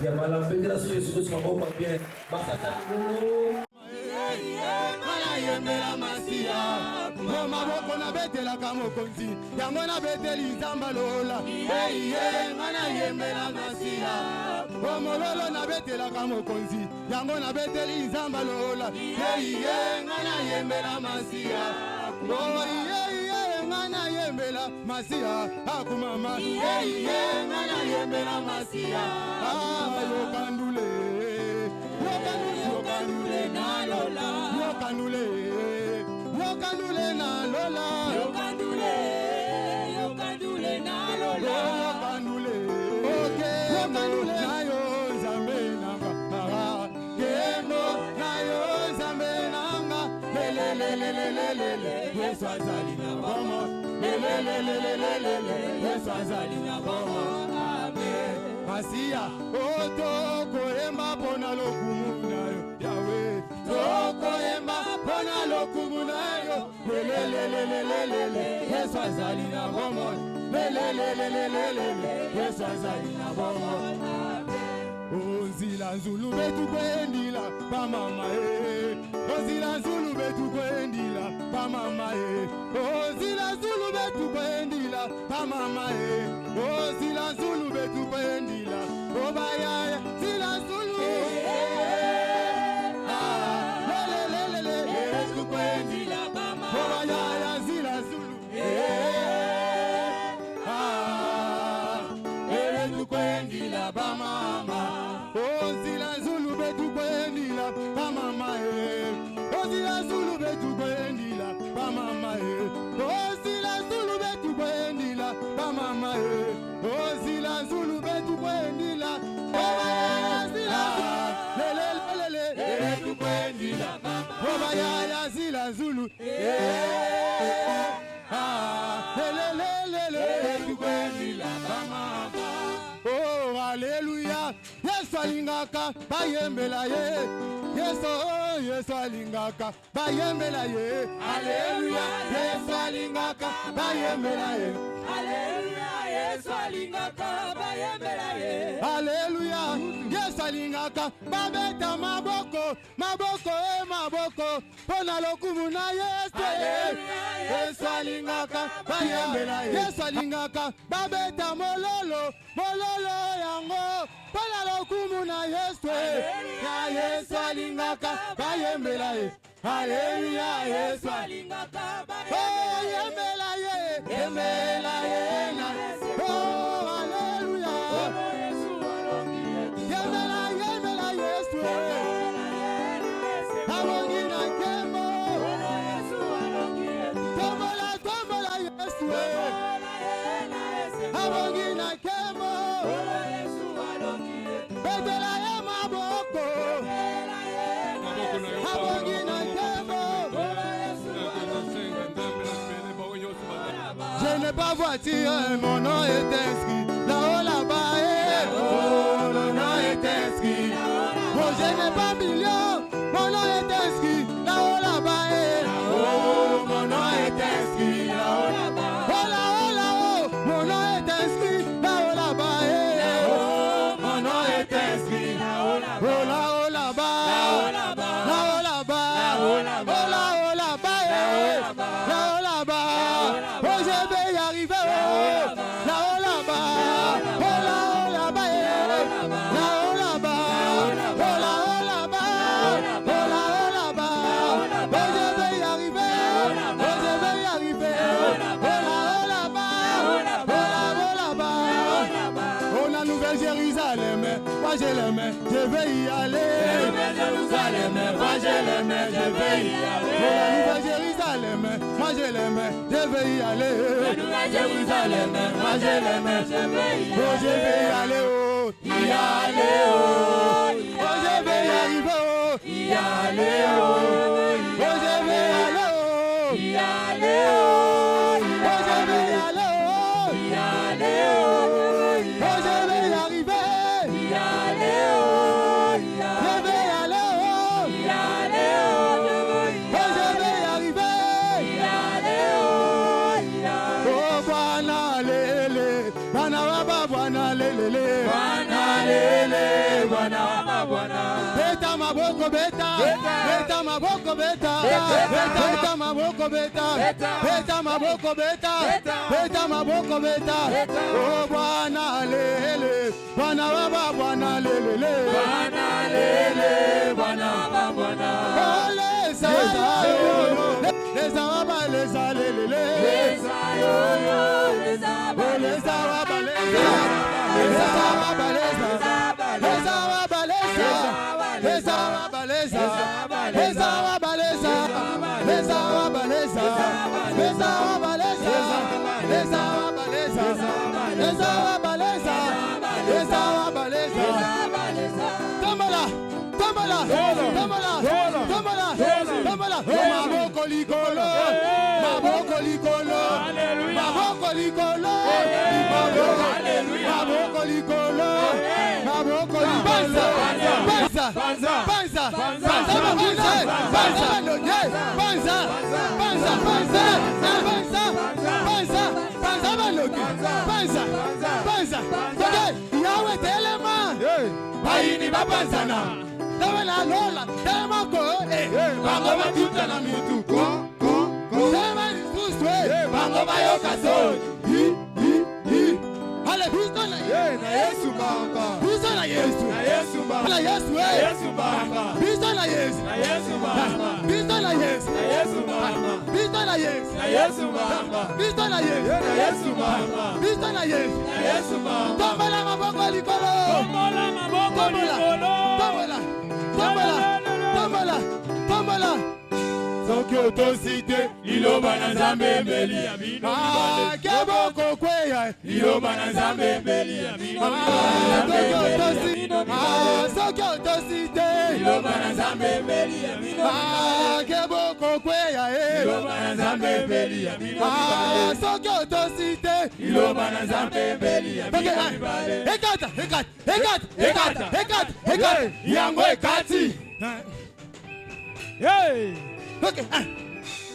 Ya malam penjara sudah semua bau pakai masa tadi dulu. yembela Masia. Oh maboko na betela kamokonzi. Yango na beteli nzamba lola. Hey yeah, ngana yembela Masia. Oh mololo na betela kamokonzi. Yango na beteli nzamba lola. Hey yeah, ngana yembela Masia. Oh yeah yeah, ngana yembela Masia. Akumama. Hey yeah, ngana yembela Masia. Ah yokandule. Yokandule na lola. Yokandule na lola. Yokandule na lola. Yokandule. Okay. Yokandule na yo zambe nanga. Kemo na yo zambe nanga. Lelelelelelele. Yesu azali na bomo. Lelelelelelele. Yesu azali na bomo. Amen. Masia. Otoko emba pona lokumu na yo. Yahweh. Toko emba pona lokumu na yo. Lelelelelelele. Yesu azali na bomo. Lelelelelelele. Yesu azali na bomo. Onzila nzulu betu kwendila pa mama eh. Onzila nzulu betu kwendila pa mama eh. Onzila nzulu betu kwendila pa mama eh. Onzila nzulu betu kwendila obaya zila nzulu lelelelele betu kwendila pa mama obaya zila nzulu betu kwendila pa mama. Ozila Zulu betu kwendila pa mama eh. Ozila Zulu betu kwendila pa mama eh. Ozila Zulu betu kwendila pa mama eh. Ozila Zulu betu kwendila obaya lelelelele betu kwendila obaya zila Zulu lelelelele betu kwendila pa mama. Oh hallelujah. Yesu alingaka bayembela ye. Yesu alingaka bayembela ye. Hallelujah. Yesu alingaka bayembela ye. Hallelujah. Yesu alingaka bayembela ye. Hallelujah. Yesu alingaka babeta maboko maboko pona lokumu na Yesu. Yesu alingaka bayembela ye. Yesu alingaka babeta mololo yango pona lokumu na Yesu. Ya Yesu alingaka bayembela ye. Hallelujah. Yesu alingaka bayembela ye. Yembela ye na. Oh hallelujah. Yembela Yesu. Abongina kemo. Tombola Yesu. Abongina kemo. Betela ye maboko. Abongina kemo. Je n'ai pas voiture, mon nom est inscrit là-haut là-bas. Oh, le nom est inscrit. Oh, je n'ai pas million, mon nom est inscrit là-haut là-bas. Oh, mon nom est inscrit là-haut là-bas. Oh là-haut, mon nom est inscrit là-haut là-bas. Oh, mon nom est inscrit là-haut là-bas. Oh là-haut là-bas. Là-haut là-bas. Là-haut là-bas. Là-haut là-bas. Oh là-haut là-bas. Là-haut là-bas. Oh, je vais y arriver. Là-haut là-bas. Oh là-haut là-bas. Là-haut là-bas. Oh là-haut là-bas. Oh là-haut là-bas. Oh, je vais y arriver. Oh, je vais y arriver. Oh là-haut là-bas. Oh là-haut là-bas. Oh la Nouvelle Jérusalem, moi je l'aime, je vais y aller. Nouvelle Jérusalem, moi je l'aime, je vais y aller. Oh la Nouvelle Jérusalem, moi je l'aime, je vais y aller. La Nouvelle Jérusalem, moi je l'aime, je vais y aller. Oh je vais y aller, oh y aller, oh, oh je vais y arriver, oh y aller, oh, oh je vais y aller, oh y aller, oh, oh je vais y aller, oh y aller, oh, oh je vais y arriver, y aller, oh, je vais y aller, oh y aller, oh, oh je vais y arriver, y aller, oh, y aller. oh Bwana lele Bwana waba bwana lelele. Bwana lele, Bwana waba Bwana. Beta maboko beta. Beta maboko beta. Beta maboko beta. Beta maboko beta. Beta maboko beta. Oh Bwana lele. Bwana waba bwana lelele. Bwana lele, Bwana waba Bwana. Oh leza yo. Leza waba leza lelele. Leza yo yo, leza ba Leza waba leza. Leza waba leza. Leza waba leza. Leza waba leza. Leza waba leza. Leza waba leza. Leza waba leza. Leza waba leza. Leza waba leza. Leza waba leza. Tombola. Tombola. Tombola. Tombola. Tombola. Maboko likolo. Maboko likolo. Maboko likolo. Maboko likolo. Maboko likolo. Banza. Banza. Banza. Banza. Banza. Banza. Banza. Banza. Banza. Banza. Banza baloki. Banza. Banza. Okay. Yawe telema. Bayini babanzana. Tawela lola. Telema ko. Bango batuta na mitu. Telema kuswe. Bango bayoka so. Ale bisto na Yesu baba. Bisto na Yesu. Na Yesu baba. Na Yesu Yesu baba. Bisto na Yesu. Na Yesu baba. Bisto na Yesu. Na Yesu baba. Bisto na Yesu. Na Yesu baba. Bisto na Yesu. Na Yesu baba. Bisto na Yesu. Na Yesu baba. Tombola maboko likolo. Tombola maboko likolo. Tombola. Tombola. Tombola. Tombola. Soki otosite iloba na Nzambe mbeli ya bino mibale. Keboko kweya iloba na Nzambe mbeli ya bino mibale. Soki otosite iloba na Nzambe mbeli ya bino mibale. Keboko kweya iloba na Nzambe mbeli ya bino mibale. Soki otosite iloba na Nzambe mbeli ya bino mibale. Ekata, ekata, ekata, ekata, ekata, ekata. Yango ekati. Hey! Okay.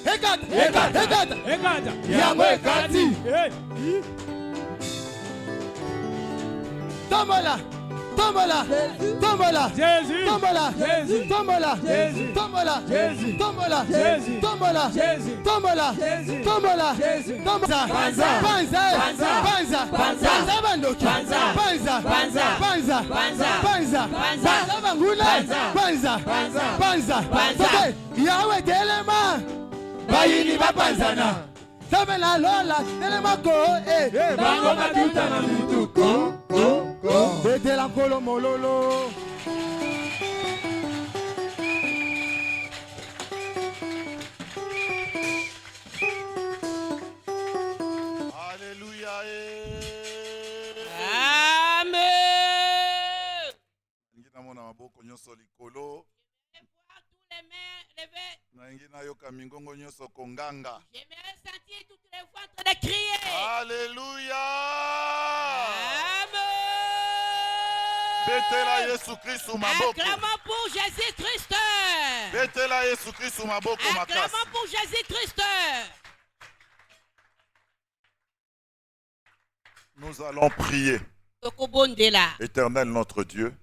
Ekata, ekata, ekata. Ekata. Yango ekati. Hey! Tombola. Tombola. Tombola. Jésus. Tombola. Jésus. Tombola. Jésus. Tombola. Jésus. Tombola. Jésus. Tombola. Jésus. Tombola. Jésus. Tombola. Jésus. Tombola. Banza. Banza. Banza. Banza. Banza. Banza bandoki. Banza. Banza. Banza. Banza. Banza. Banza. Banza. Banza bangula. Banza. Banza. Banza. Banza. Banza. Okay. Yawe telema. Bayini bapanzana. Sabela lola telema ko. Bango batuta na mituko. Bete la kolo mololo. Alléluia. Amen. Ngina mona maboko nyonso likolo. Voir tous les mains levées. Na ngina yoka mingongo nyonso konganga. J'aimerais sentir toutes les voix en train de crier. Alléluia. Amen. Betela Yesu Kristu maboko. Acclamons pour Jésus-Christ. Betela Yesu Kristu maboko makasi. Acclamons pour Jésus-Christ. Nous allons prier. Éternel notre Dieu,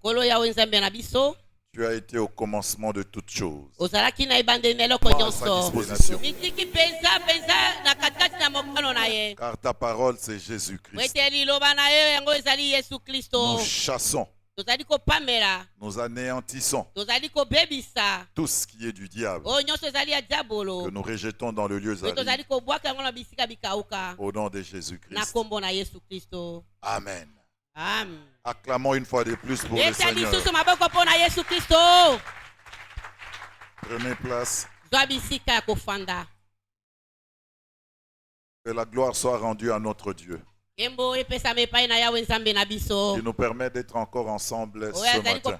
tu as été au commencement de toutes choses. Prends sa disposition. Car ta parole c'est Jésus-Christ. Nous chassons, nous anéantissons tout ce qui est du diable, que nous rejetons dans le lieu zaï. Au nom de Jésus-Christ. Amen. Amen. Acclamons une fois de plus pour le Seigneur. Prenez place. Que la gloire soit rendue à notre Dieu. Qui nous permet d'être encore ensemble ce matin.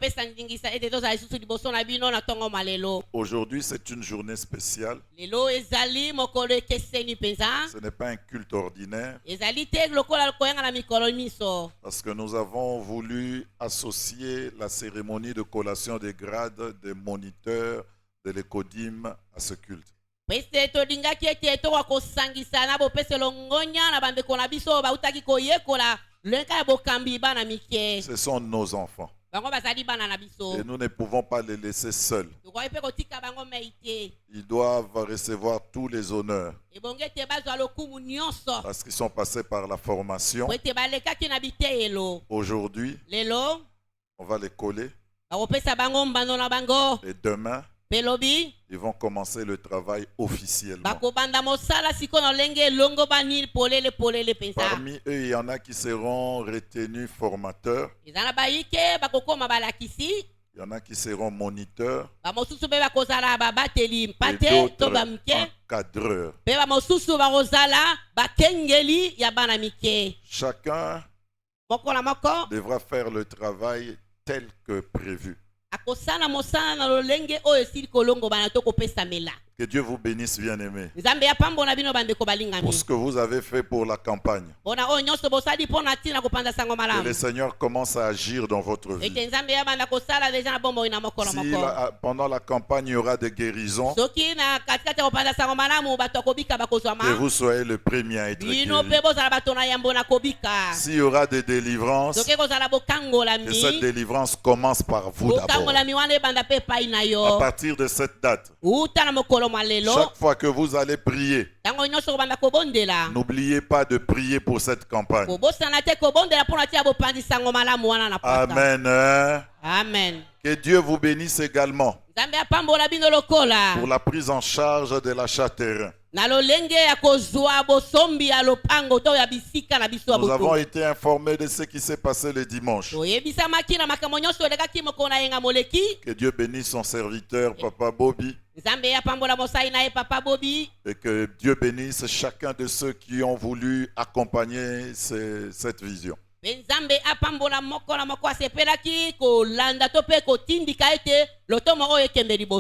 Aujourd'hui, c'est une journée spéciale. Ce n'est pas un culte ordinaire. Parce que nous avons voulu associer la cérémonie de collation des grades des moniteurs de l'Ecodim à ce culte. Ce sont nos enfants. Et nous ne pouvons pas les laisser seuls. Ils doivent recevoir tous les honneurs. Parce qu'ils sont passés par la formation. Aujourd'hui, on va les coller. Et demain, ils vont commencer le travail officiellement. Parmi eux, il y en a qui seront retenus formateurs. Il y en a qui seront moniteurs. Et d'autres encadreurs. Chacun devra faire le travail tel que prévu. Que Dieu vous bénisse, bien-aimés, pour ce que vous avez fait pour la campagne. Que le Seigneur commence à agir dans votre vie. Si pendant la campagne il y aura des guérisons, que vous soyez le premier à être guéri. S'il y aura des délivrances, que cette délivrance commence par vous d'abord. À partir de cette date, chaque fois que vous allez prier, n'oubliez pas de prier pour cette campagne. Amen. Amen. Que Dieu vous bénisse également pour la prise en charge de l'achat-terrain. Nous avons été informés de ce qui s'est passé le dimanche. Que Dieu bénisse son serviteur, Papa Bobby. Et que Dieu bénisse chacun de ceux qui ont voulu accompagner cette vision.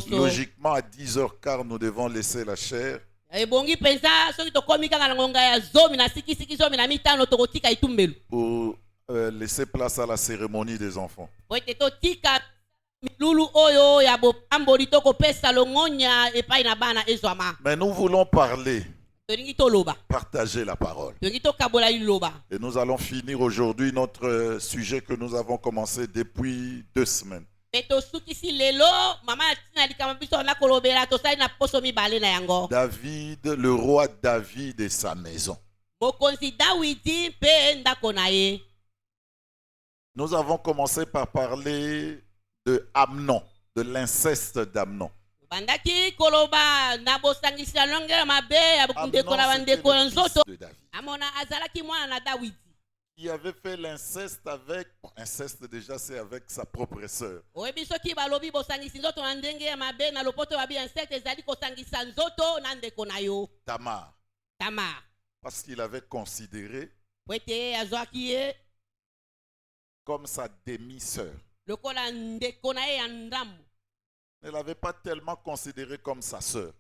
Logiquement, à 10h15, nous devons laisser la chair. Pour laisser place à la cérémonie des enfants. Mais nous voulons parler, partager la parole. Et nous allons finir aujourd'hui notre sujet que nous avons commencé depuis 2 semaines. David, le roi David et sa maison. Nous avons commencé par parler de Amnon, de l'inceste d'Amnon. Amnon, c'était le fils de David. Il avait fait l'inceste avec... Inceste déjà c'est avec sa propre sœur. Tamar. Parce qu'il avait considéré comme sa demi-sœur. Ne l'avait pas tellement considéré comme sa sœur.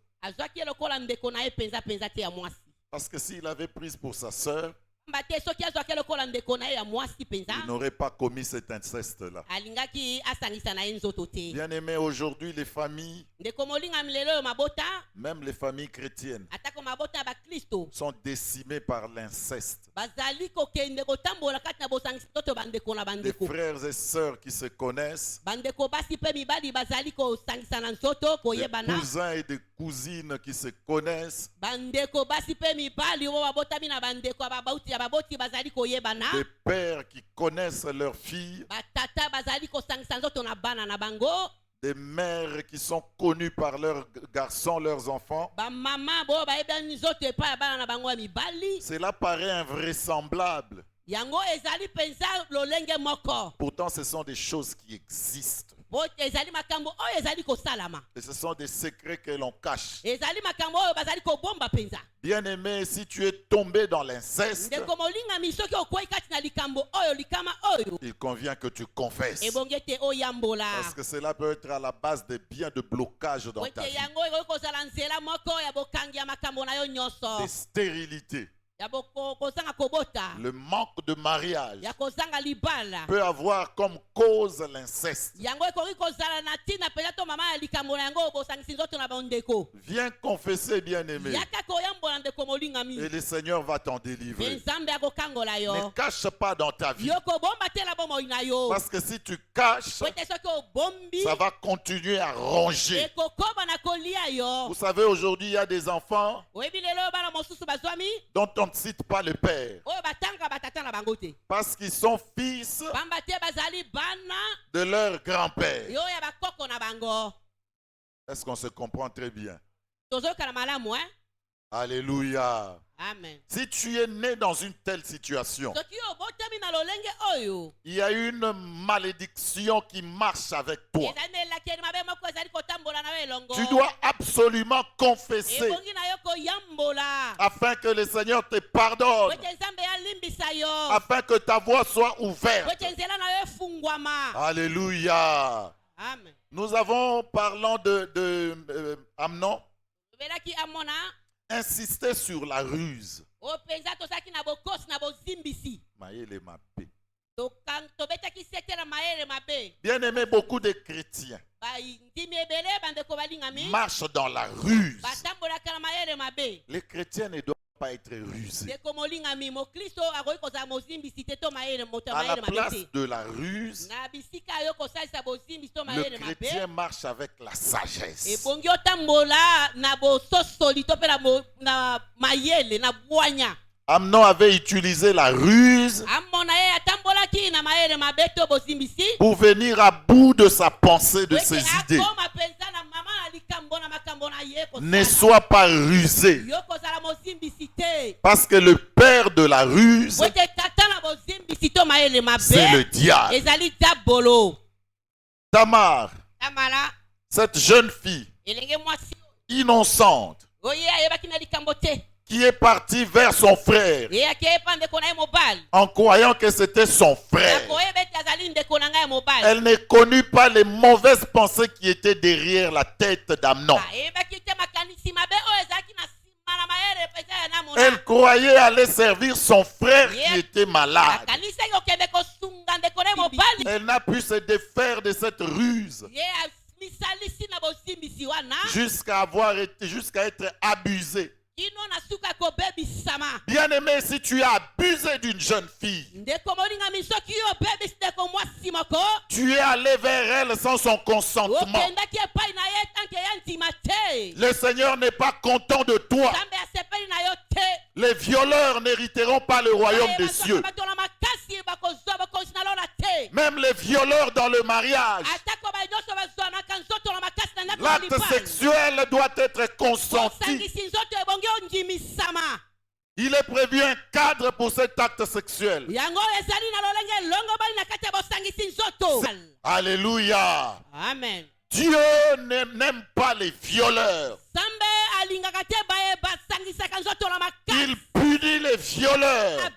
Parce que s'il avait prise pour sa sœur, il n'aurait pas commis cet inceste-là. Bien aimé, aujourd'hui, les familles, même les familles chrétiennes, sont décimées par l'inceste. Des frères et sœurs qui se connaissent, des cousins et des cousines qui se connaissent, des pères qui connaissent leurs filles, des mères qui sont connues par leurs garçons, leurs enfants. Cela paraît invraisemblable. Pourtant, ce sont des choses qui existent. Et ce sont des secrets que l'on cache. Bien aimé, si tu es tombé dans l'inceste, il convient que tu confesses. Parce que cela peut être à la base des biens de blocage dans ta vie. Des stérilités. Le manque de mariage peut avoir comme cause l'inceste. Viens confesser, bien-aimé, et le Seigneur va t'en délivrer. Ne cache pas dans ta vie, parce que si tu caches, ça va continuer à ronger. Vous savez, aujourd'hui, il y a des enfants dont on ne cite pas le père, parce qu'ils sont fils de leur grand-père. Est-ce qu'on se comprend très bien? Alléluia. Amen. Si tu es né dans une telle situation, il y a une malédiction qui marche avec toi. Tu dois absolument confesser afin que le Seigneur te pardonne, afin que ta voix soit ouverte. Alléluia. Amen. Nous avons, parlant de Amnon, insisté sur la ruse. Bien aimé, beaucoup de chrétiens marchent dans la ruse. Les chrétiens ne doivent pas être rusés. À la place de la ruse, le chrétien marche avec la sagesse. Amnon avait utilisé la ruse pour venir à bout de sa pensée, de ses idées. Ne sois pas rusé, parce que le père de la ruse, c'est le diable. Tamar, cette jeune fille innocente, qui est partie vers son frère en croyant que c'était son frère. Elle ne connut pas les mauvaises pensées qui étaient derrière la tête d'Amnon. Elle croyait aller servir son frère qui était malade. Elle n'a pu se défaire de cette ruse jusqu'à être abusée. Bien aimé, si tu as abusé d'une jeune fille, tu es allé vers elle sans son consentement, le Seigneur n'est pas content de toi. Les violeurs n'hériteront pas le royaume des cieux. Même les violeurs dans le mariage, l'acte sexuel doit être consenti. Il est prévu un cadre pour cet acte sexuel. Alléluia. Amen. Dieu n'aime pas les violeurs. Il punit les violeurs.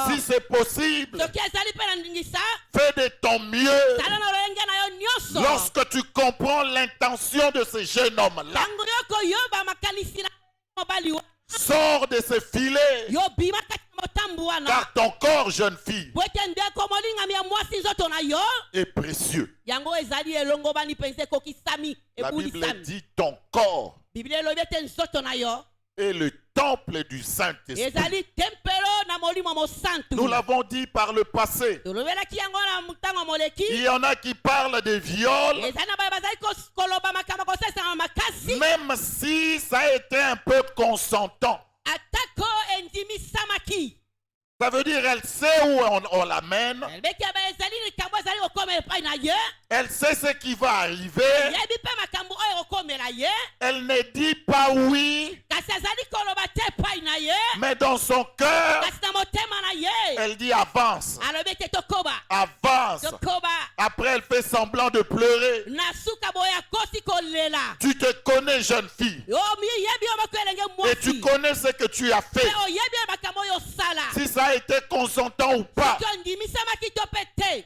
Si c'est possible, fais de ton mieux. Lorsque tu comprends l'intention de ce jeune homme-là, sors de ce filet, car ton corps, jeune fille, est précieux. La Bible dit ton corps est le temple du Saint-Esprit. Nous l'avons dit par le passé. Il y en a qui parlent de viol, même si ça a été un peu consentant. Ça veut dire elle sait où on l'amène. Elle sait ce qui va arriver. Elle ne dit pas oui, mais dans son cœur, elle dit avance. Avance. Après, elle fait semblant de pleurer. Tu te connais, jeune fille, et tu connais ce que tu as fait. Si ça a été consentant ou pas.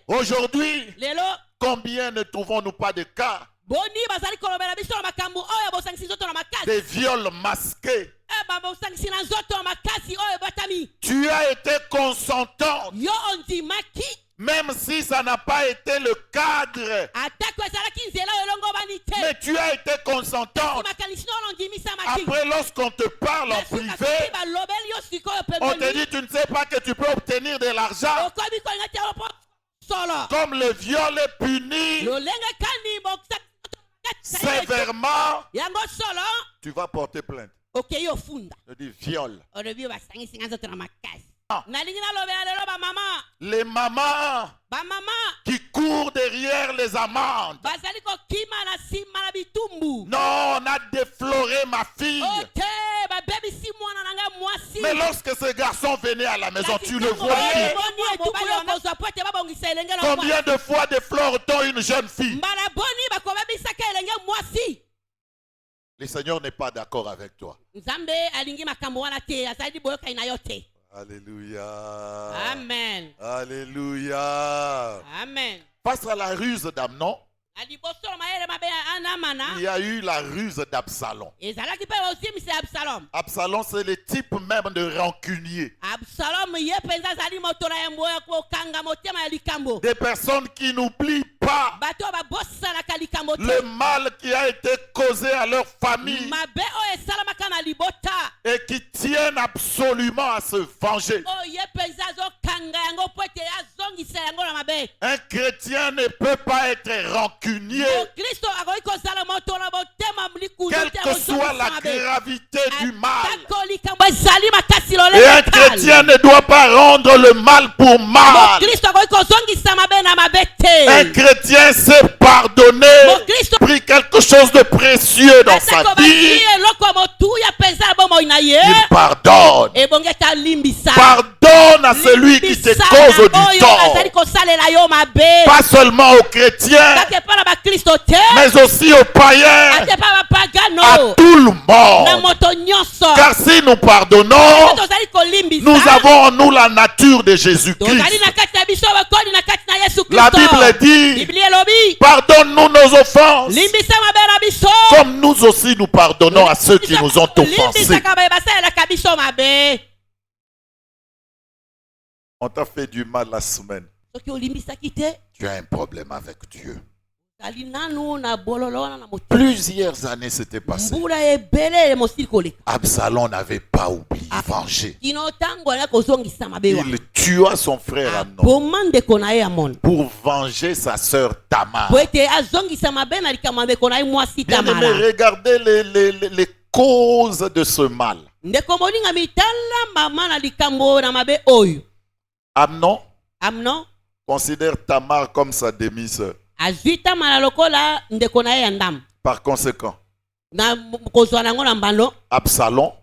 Aujourd'hui, combien ne trouvons-nous pas de cas Des viols masqués. Tu as été consentante. Même si ça n'a pas été le cadre. Mais tu as été consentante. Après, lorsqu'on te parle en privé, on te dit tu ne sais pas que tu peux obtenir de l'argent. Comme le viol est puni sévèrement, tu vas porter plainte. Je dis viol. Les mamans qui courent derrière les amandes. Non, on a défloré ma fille. Mais lorsque ce garçon venait à la maison, tu le voyais. Combien de fois déflore-t-on une jeune fille? Le Seigneur n'est pas d'accord avec toi. Alléluia. Amen. Alléluia. Amen. Face à la ruse d'Amnon, il y a eu la ruse d'Absalom. Absalom, c'est le type même de rancunier. Des personnes qui n'oublient pas le mal qui a été causé à leur famille et qui tiennent absolument à se venger. Un chrétien ne peut pas être rancunier, quelle que soit la gravité du mal. Et un chrétien ne doit pas rendre le mal pour mal. Un chrétien sait pardonner, pris quelque chose de précieux dans sa vie. Il pardonne. Pardonne à celui qui te cause du tort. Pas seulement aux chrétiens, mais aussi aux païens, à tout le monde. Car si nous pardonnons, nous avons en nous la nature de Jésus-Christ. La Bible dit, pardonne-nous nos offenses, comme nous aussi nous pardonnons à ceux qui nous ont offensés. On t'a fait du mal la semaine. Tu as un problème avec Dieu. Plusieurs années s'étaient passées. Absalom n'avait pas oublié venger. Il tua son frère Amnon pour venger sa sœur Tamar. Bien-aimé, regardez les causes de ce mal. Amnon considère Tamar comme sa demi-sœur. Par conséquent, Absalom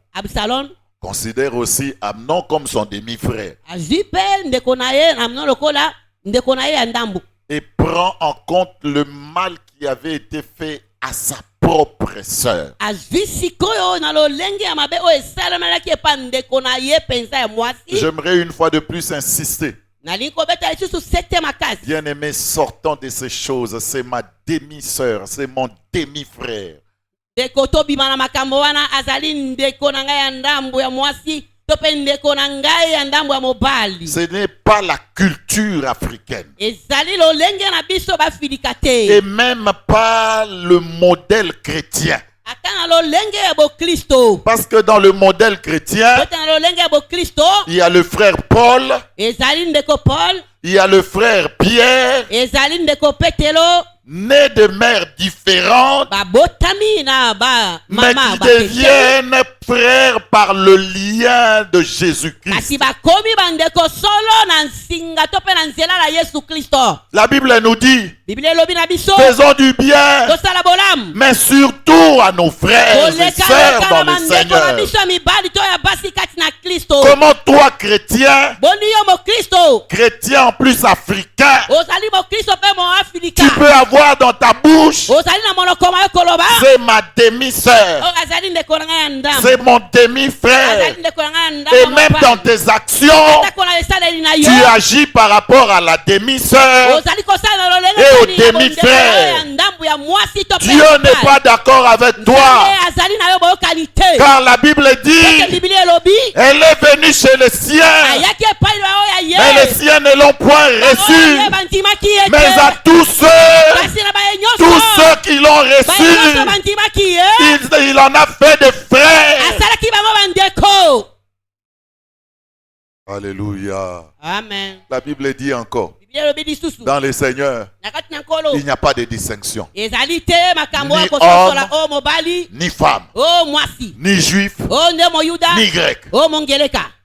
considère aussi Amnon comme son demi-frère. Et prend en compte le mal qui avait été fait à sa propre sœur. J'aimerais une fois de plus insister. Bien-aimé, sortons de ces choses. C'est ma demi-sœur, c'est mon demi-frère. Ce n'est pas la culture africaine. Et même pas le modèle chrétien. Parce que dans le modèle chrétien, il y a le frère Paul, il y a le frère Pierre, nés de mères différentes, mais qui deviennent frères par le lien de Jésus-Christ. La Bible nous dit, faisons du bien, mais surtout à nos frères et sœurs dans le Seigneur. Comment toi, chrétien, chrétien en plus africain, tu peux avoir dans ta bouche, c'est ma demi-sœur, c'est mon demi-frère. Et même dans tes actions, tu agis par rapport à la demi-sœur et au demi-frère. Dieu n'est pas d'accord avec toi. Car la Bible dit, elle est venue chez les siens, mais les siens ne l'ont point reçue. Mais à tous ceux qui l'ont reçu, il en a fait des frères. Alléluia. Amen. La Bible dit encore, dans le Seigneur, il n'y a pas de distinction. Ni homme, ni femme, ni juif, ni grec.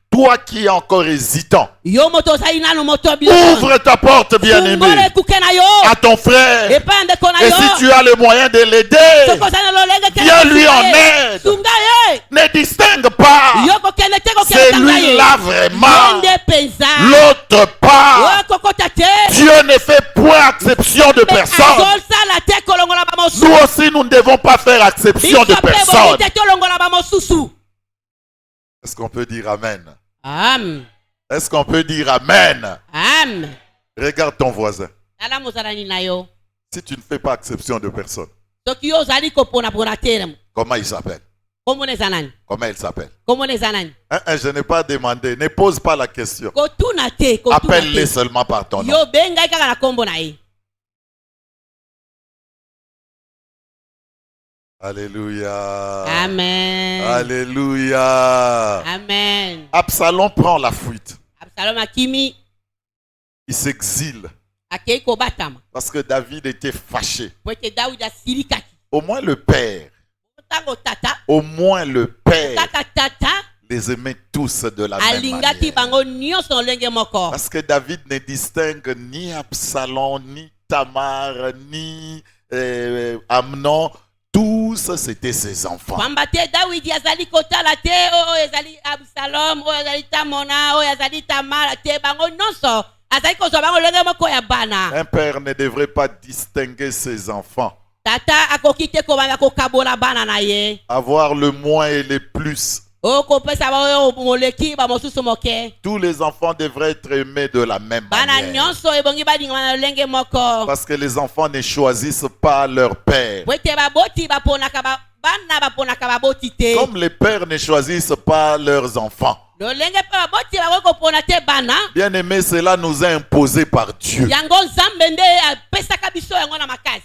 Toi qui es encore hésitant, ouvre ta porte, bien-aimé, à ton frère. Et si tu as le moyen de l'aider, viens lui en aide. Ne distingue pas. C'est lui-là vraiment. L'autre part. Dieu ne fait point exception de personne. Nous aussi, nous ne devons pas faire exception de personne. Est-ce qu'on peut dire Amen? Amen. Est-ce qu'on peut dire Amen? Amen. Regarde ton voisin. Si tu ne fais pas exception de personne, comment il s'appelle? Comment il s'appelle? Je n'ai pas demandé. Ne pose pas la question. Appelle-les seulement par ton nom. Alléluia. Amen. Alléluia. Amen. Absalom prend la fuite. Il s'exile. Parce que David était fâché. Au moins le père. Les aimait tous de la même manière. Parce que David ne distingue ni Absalom, ni Tamar, ni Amnon. Tous c'était ses enfants. Un père ne devrait pas distinguer ses enfants. Avoir le moins et le plus. Tous les enfants devraient être aimés de la même manière. Parce que les enfants ne choisissent pas leur père. Comme les pères ne choisissent pas leurs enfants. Bien aimé, cela nous est imposé par Dieu.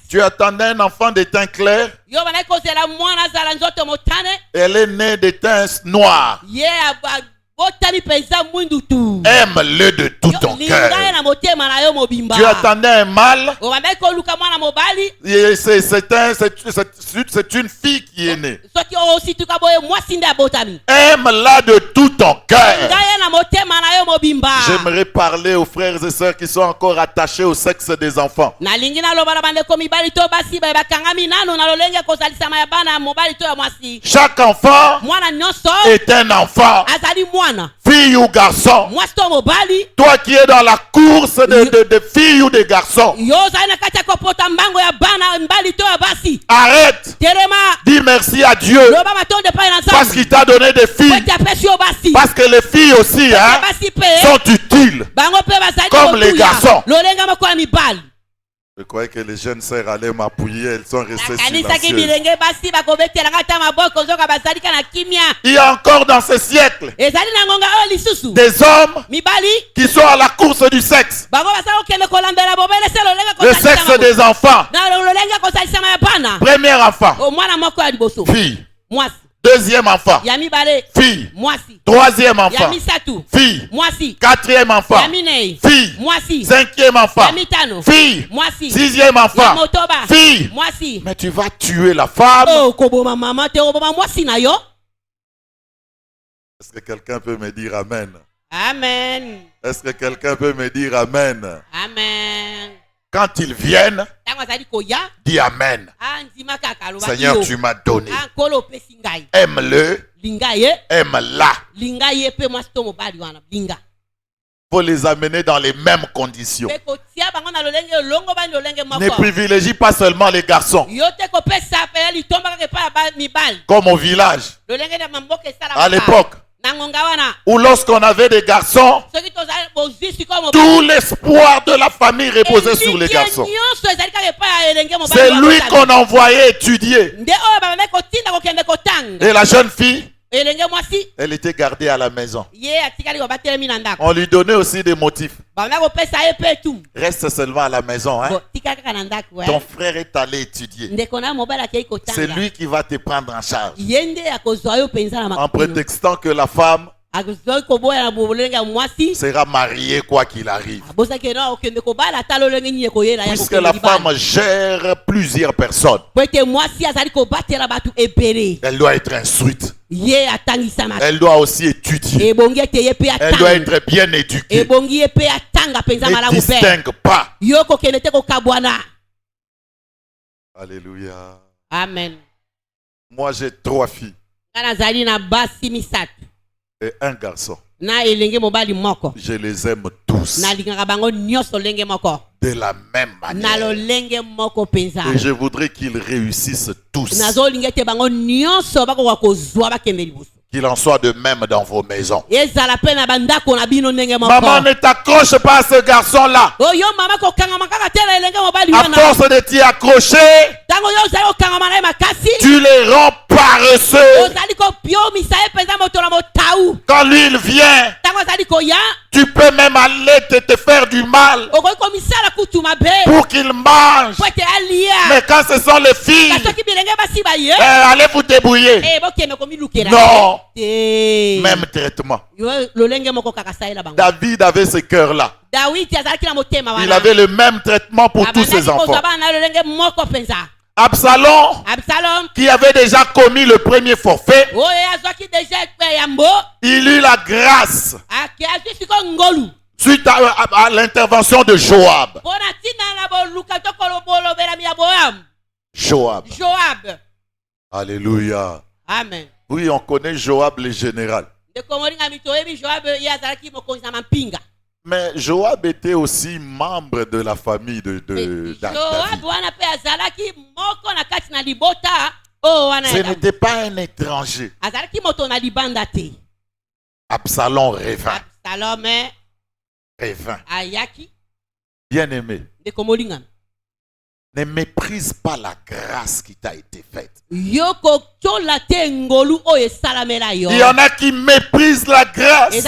Tu attendais un enfant de teint clair. Elle est née de teint noir. Aime-le de tout ton cœur. Tu attendais un mâle. C'est une fille qui est née. Aime-la de tout ton cœur. J'aimerais parler aux frères et sœurs qui sont encore attachés au sexe des enfants. Chaque enfant est un enfant. Fille ou garçon. Toi qui es dans la course de filles ou de garçons. Arrête. Dis merci à Dieu. Parce qu'il t'a donné des filles. Parce que les filles aussi sont utiles. Comme les garçons. Je croyais que les jeunes sœurs allaient m'appuyer, elles sont restées silencieuses. Il y a encore dans ce siècle des hommes qui sont à la course du sexe. Le sexe des enfants. Premier enfant, fille. Deuxième enfant, fille. Troisième enfant, fille. Quatrième enfant, fille. Cinquième enfant, fille. Sixième enfant, fille. Mais tu vas tuer la femme. Est-ce que quelqu'un peut me dire Amen? Amen. Est-ce que quelqu'un peut me dire Amen? Amen. Quand ils viennent, dis Amen. Seigneur, tu m'as donné. Aime-le. Aime-la. Il faut les amener dans les mêmes conditions. Ne privilégie pas seulement les garçons. Comme au village. À l'époque, Ou lorsqu'on avait des garçons, tout l'espoir de la famille reposait sur les garçons. C'est lui qu'on envoyait étudier. Et la jeune fille, elle était gardée à la maison. On lui donnait aussi des motifs. Reste seulement à la maison. Hein? Ton frère est allé étudier. C'est lui qui va te prendre en charge. En prétextant que la femme sera mariée quoi qu'il arrive. Puisque la femme gère plusieurs personnes, elle doit être instruite. Elle doit aussi étudier. Elle doit être bien éduquée. Ne distingue pas. Alléluia. Amen. Moi j'ai 3 filles et un garçon. Je les aime tous de la même manière. Et je voudrais qu'ils réussissent tous. Qu'il en soit de même dans vos maisons. Maman, ne t'accroche pas à ce garçon-là. À force de t'y accrocher, tu les rends paresseux. Quand lui il vient, tu peux même aller te faire du mal pour qu'il mange. Mais quand ce sont les filles, allez vous débrouiller. Non. Même traitement. David avait ce cœur-là. Il avait le même traitement pour tous ses enfants. Absalom, qui avait déjà commis le premier forfait, il eut la grâce suite à l'intervention de Joab. Joab. Alléluia. Amen. Oui, on connaît Joab le général. Mais Joab était aussi membre de la famille de David. Ce n'était pas un étranger. Absalom revint. Bien aimé. Ne méprise pas la grâce qui t'a été faite. Il y en a qui méprisent la grâce, qui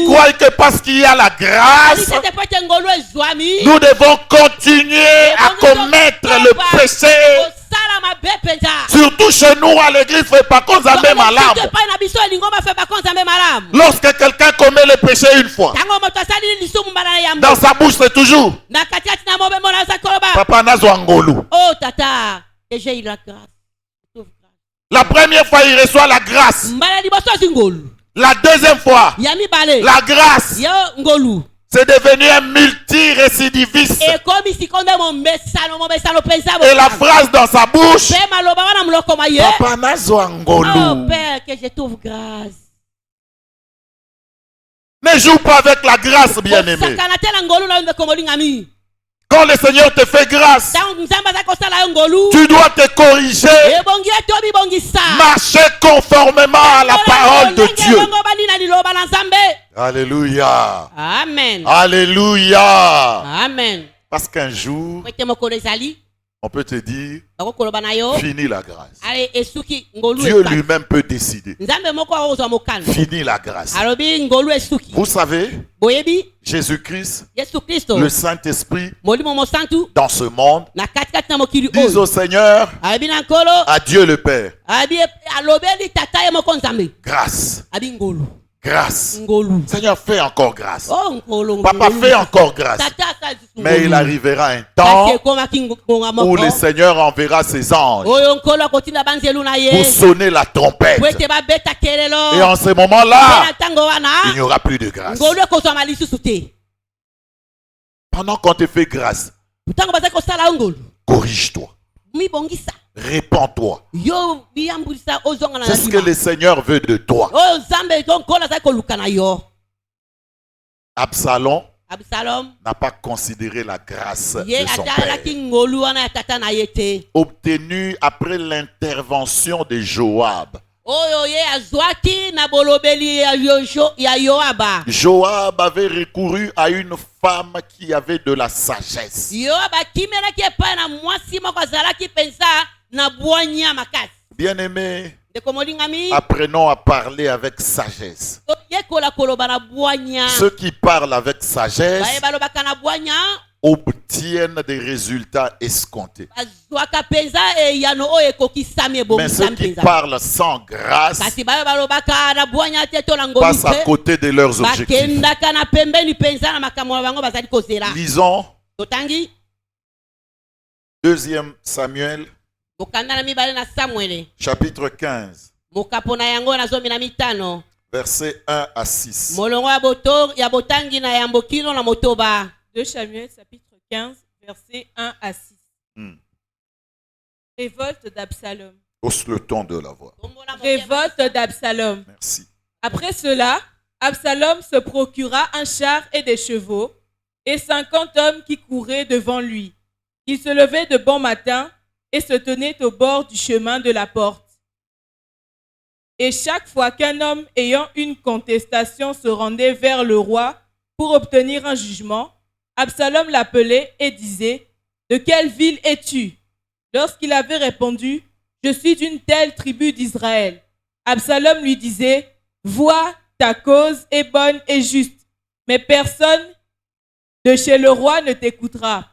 croient que parce qu'il y a la grâce, nous devons continuer à commettre le péché. Surtout chez nous à l'église, fait pas qu'on s'appelle malade. Lorsque quelqu'un commet le péché une fois, dans sa bouche c'est toujours Papa Nazwangolu. Oh tata, j'ai eu la grâce. La première fois il reçoit la grâce. La deuxième fois, la grâce. C'est devenu un multirécidiviste. Et la phrase dans sa bouche, Papa Nazwangolu. Oh Père, que je trouve grâce. Ne joue pas avec la grâce, bien-aimé. Quand le Seigneur te fait grâce, tu dois te corriger, marcher conformément à la parole de Dieu. Alléluia. Amen. Alléluia. Amen. Parce qu'un jour, on peut te dire, finis la grâce. Dieu lui-même peut décider. Finis la grâce. Vous savez, Jésus-Christ, le Saint-Esprit, dans ce monde, disent au Seigneur, à Dieu le Père, grâce. Grâce. Seigneur, fais encore grâce. Papa, fais encore grâce. Mais il arrivera un temps où le Seigneur enverra ses anges pour sonner la trompette. Et en ce moment-là, il n'y aura plus de grâce. Pendant qu'on te fait grâce, corrige-toi. Répands-toi. C'est ce que le Seigneur veut de toi. Absalom n'a pas considéré la grâce de son père, obtenue après l'intervention de Joab Joab avait recouru à une femme qui avait de la sagesse. Bien-aimés, apprenons à parler avec sagesse. Ceux qui parlent avec sagesse obtiennent des résultats escomptés. Mais ceux qui parlent sans grâce passent à côté de leurs objectifs. Lisons 2 Samuel chapitre 15 versets 1 à 6. 2 Samuel chapitre 15 versets 1 à 6. Révolte d'Absalom. Hausse le ton de la voix. Révolte d'Absalom. Merci. Après cela, Absalom se procura un char et des chevaux et 50 hommes qui couraient devant lui. Il se levait de bon matin et se tenait au bord du chemin de la porte. Et chaque fois qu'un homme ayant une contestation se rendait vers le roi pour obtenir un jugement, Absalom l'appelait et disait: « De quelle ville es-tu » Lorsqu'il avait répondu: « Je suis d'une telle tribu d'Israël », Absalom lui disait: « Vois, ta cause est bonne et juste, mais personne de chez le roi ne t'écoutera. »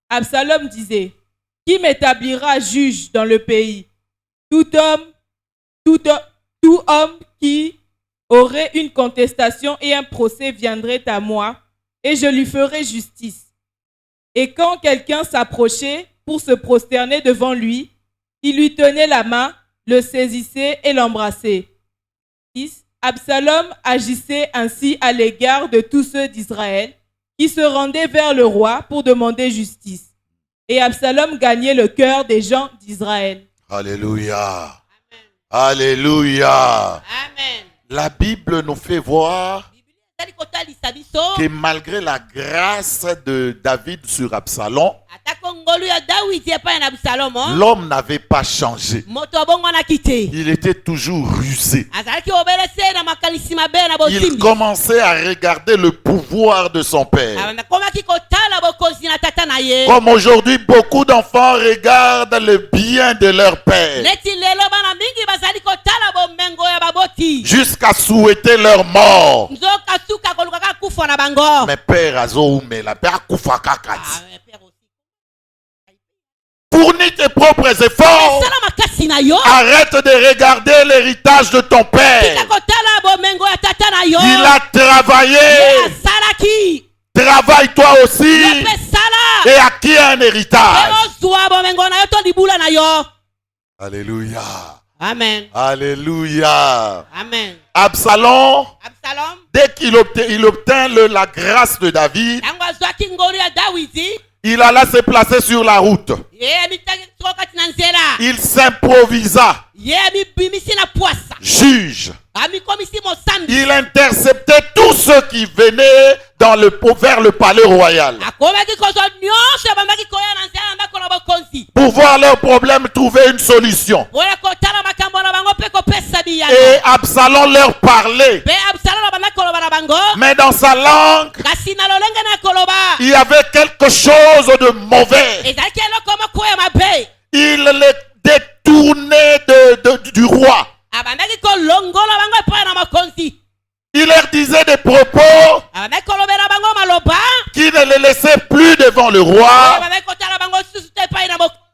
Absalom disait: « Qui m'établira juge dans le pays ? Tout homme qui aurait une contestation et un procès viendrait à moi, et je lui ferai justice. » Et quand quelqu'un s'approchait pour se prosterner devant lui, il lui tenait la main, le saisissait et l'embrassait. 6. Absalom agissait ainsi à l'égard de tous ceux d'Israël qui se rendaient vers le roi pour demander justice. Et Absalom gagnait le cœur des gens d'Israël. Alléluia. Alléluia. Amen. La Bible nous fait voir que malgré la grâce de David sur Absalom, l'homme n'avait pas changé. Il était toujours rusé. Il commençait à regarder le pouvoir de son père. Comme aujourd'hui, beaucoup d'enfants regardent le bien de leur père jusqu'à souhaiter leur mort. Mais père Azoume, la père Koufa Kakati. Fournis tes propres efforts. Arrête de regarder l'héritage de ton père. Il a travaillé. Travaille toi aussi. Et acquis un héritage. Alléluia. Amen. Alléluia. Amen. Absalom, dès qu'il obtint la grâce de David, il alla se placer sur la route. Il s'improvisa juge. Il interceptait tous ceux qui venaient vers le palais royal pour voir leurs problèmes, trouver une solution. Et Absalom leur parlait, mais dans sa langue il y avait quelque chose de mauvais. Il les détournait du roi. Il leur disait des propos qui ne les laissaient plus devant le roi,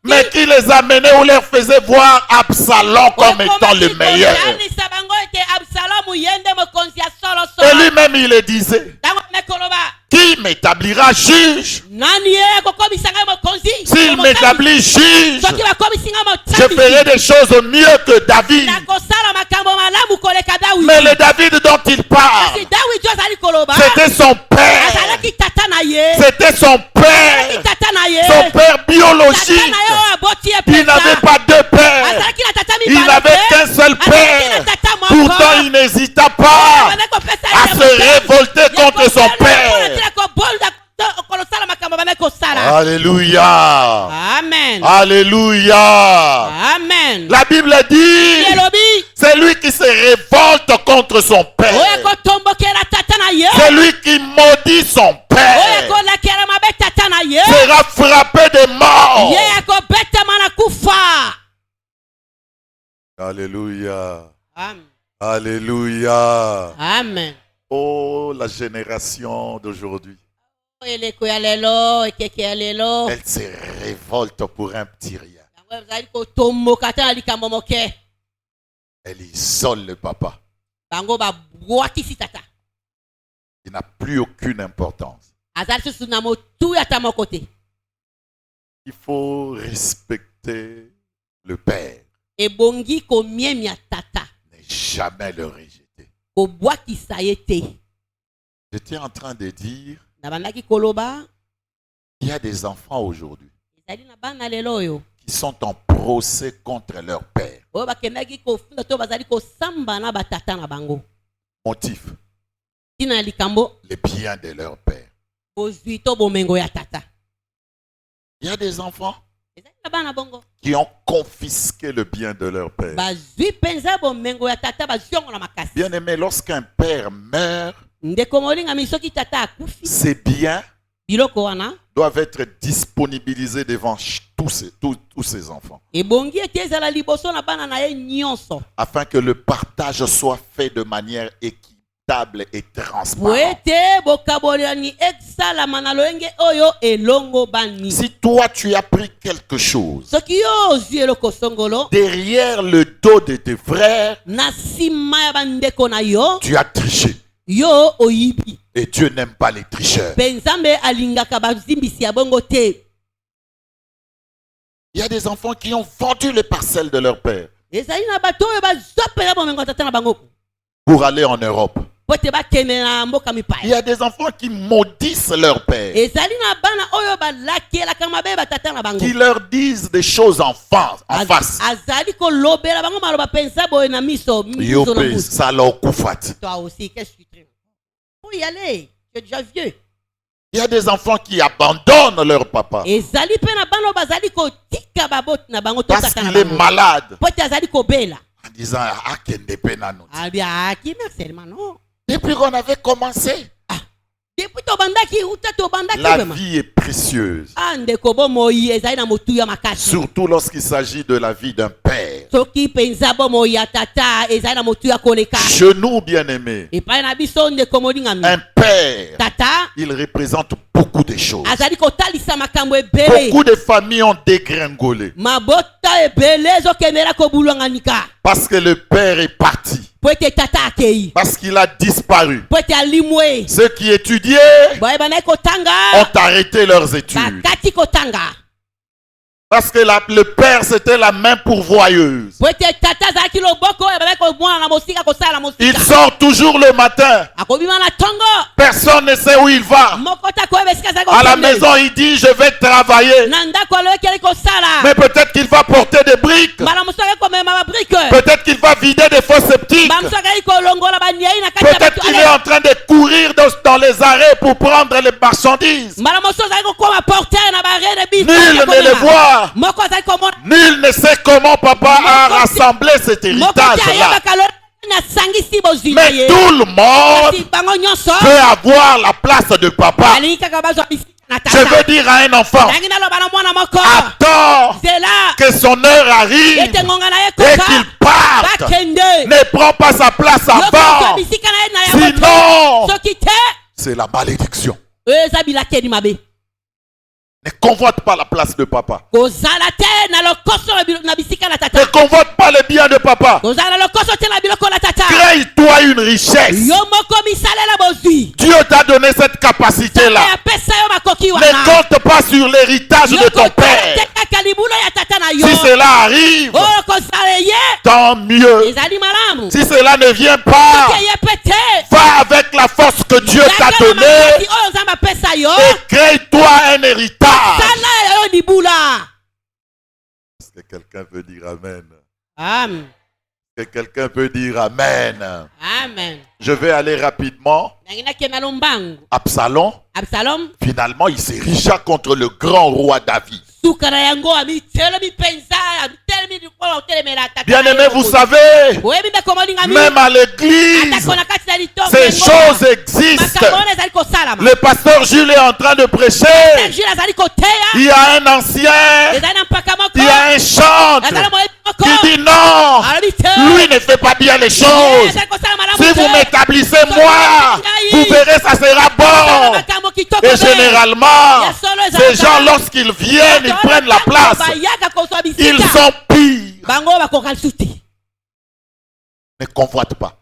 mais qui les amenaient ou leur faisaient voir Absalom comme étant le meilleur. Et lui-même il le disait: qui m'établira juge? S'il m'établit juge, je ferai des choses mieux que David. Mais le David dont il parle, c'était son père. C'était son père. Son père biologique. Il n'avait pas deux pères. Il n'avait qu'un seul père. Pourtant il n'hésita pas à se révolter contre son père. Alléluia. Amen. Alléluia. Amen. La Bible dit, C'est lui qui se révolte contre son père. C'est lui qui maudit son père. Sera frappé de mort. Alléluia. Amen. Alléluia. Amen. Oh, la génération d'aujourd'hui. Elle se révolte pour un petit rien. Elle isole le papa. Il n'a plus aucune importance. Il faut respecter le père. Ne jamais le rejeter. J'étais en train de dire qu'il y a des enfants aujourd'hui qui sont en procès contre leur père. Motif, le bien de leur père. Il y a des enfants qui ont confisqué le bien de leur père. Bien aimé, lorsqu'un père meurt, ses biens doivent être disponibilisés devant tous ses enfants. Afin que le partage soit fait de manière équitable et transparente. Si toi tu as pris quelque chose derrière le dos de tes frères, tu as triché. Et Dieu n'aime pas les tricheurs. Il y a des enfants qui ont vendu les parcelles de leur père pour aller en Europe. Il y a des enfants qui maudissent leur père, qui leur disent des choses en face. Yopé, ça leur koufat. Toi aussi, qu'est-ce que tu traînes? Faut y aller, tu es déjà vieux. Il y a des enfants qui abandonnent leur papa parce qu'il est malade, en disant depuis qu'on avait commencé, la vie est précieuse, surtout lorsqu'il s'agit de la vie d'un père. Genou bien-aimé, un père, il représente beaucoup de choses. Beaucoup de familles ont dégringolé parce que le père est parti, parce qu'il a disparu. Ceux qui étudiaient ont arrêté leurs études parce que le père c'était la main pourvoyeuse. Il sort toujours le matin. Personne ne sait où il va. À la maison il dit je vais travailler. Mais peut-être qu'il va porter des briques. Peut-être qu'il va vider des fosses septiques. Peut-être qu'il est en train de courir dans les arrêts pour prendre les marchandises. Nul ne le voit. Nul ne sait comment papa a rassemblé cet héritage-là. Mais tout le monde peut avoir la place de papa. Je veux dire à un enfant, attends que son heure arrive et qu'il parte. Ne prends pas sa place avant. Sinon, c'est la malédiction. Ne convoite pas la place de papa. Ne convoite pas le bien de papa. Crée-toi une richesse. Dieu t'a donné cette capacité-là. Ne compte pas sur l'héritage de ton père. Si cela arrive, tant mieux. Si cela ne vient pas, va avec la force que Dieu t'a donnée et crée-toi un héritage. Est-ce que quelqu'un peut dire Amen? Amen. Est-ce que quelqu'un peut dire Amen? Amen. Je vais aller rapidement. Absalom, Absalom, finalement, il s'érigea contre le grand roi David. Bien-aimés, vous savez, même à l'église, ces choses existent. Le pasteur Jules est en train de prêcher. Il y a un ancien, il y a un chantre qui dit non, lui ne fait pas bien les choses. Si vous m'établissez moi, vous verrez, ça sera bon. Et généralement, ces gens, lorsqu'ils viennent, ils prennent la place. Ils sont pires. Ne convoite pas.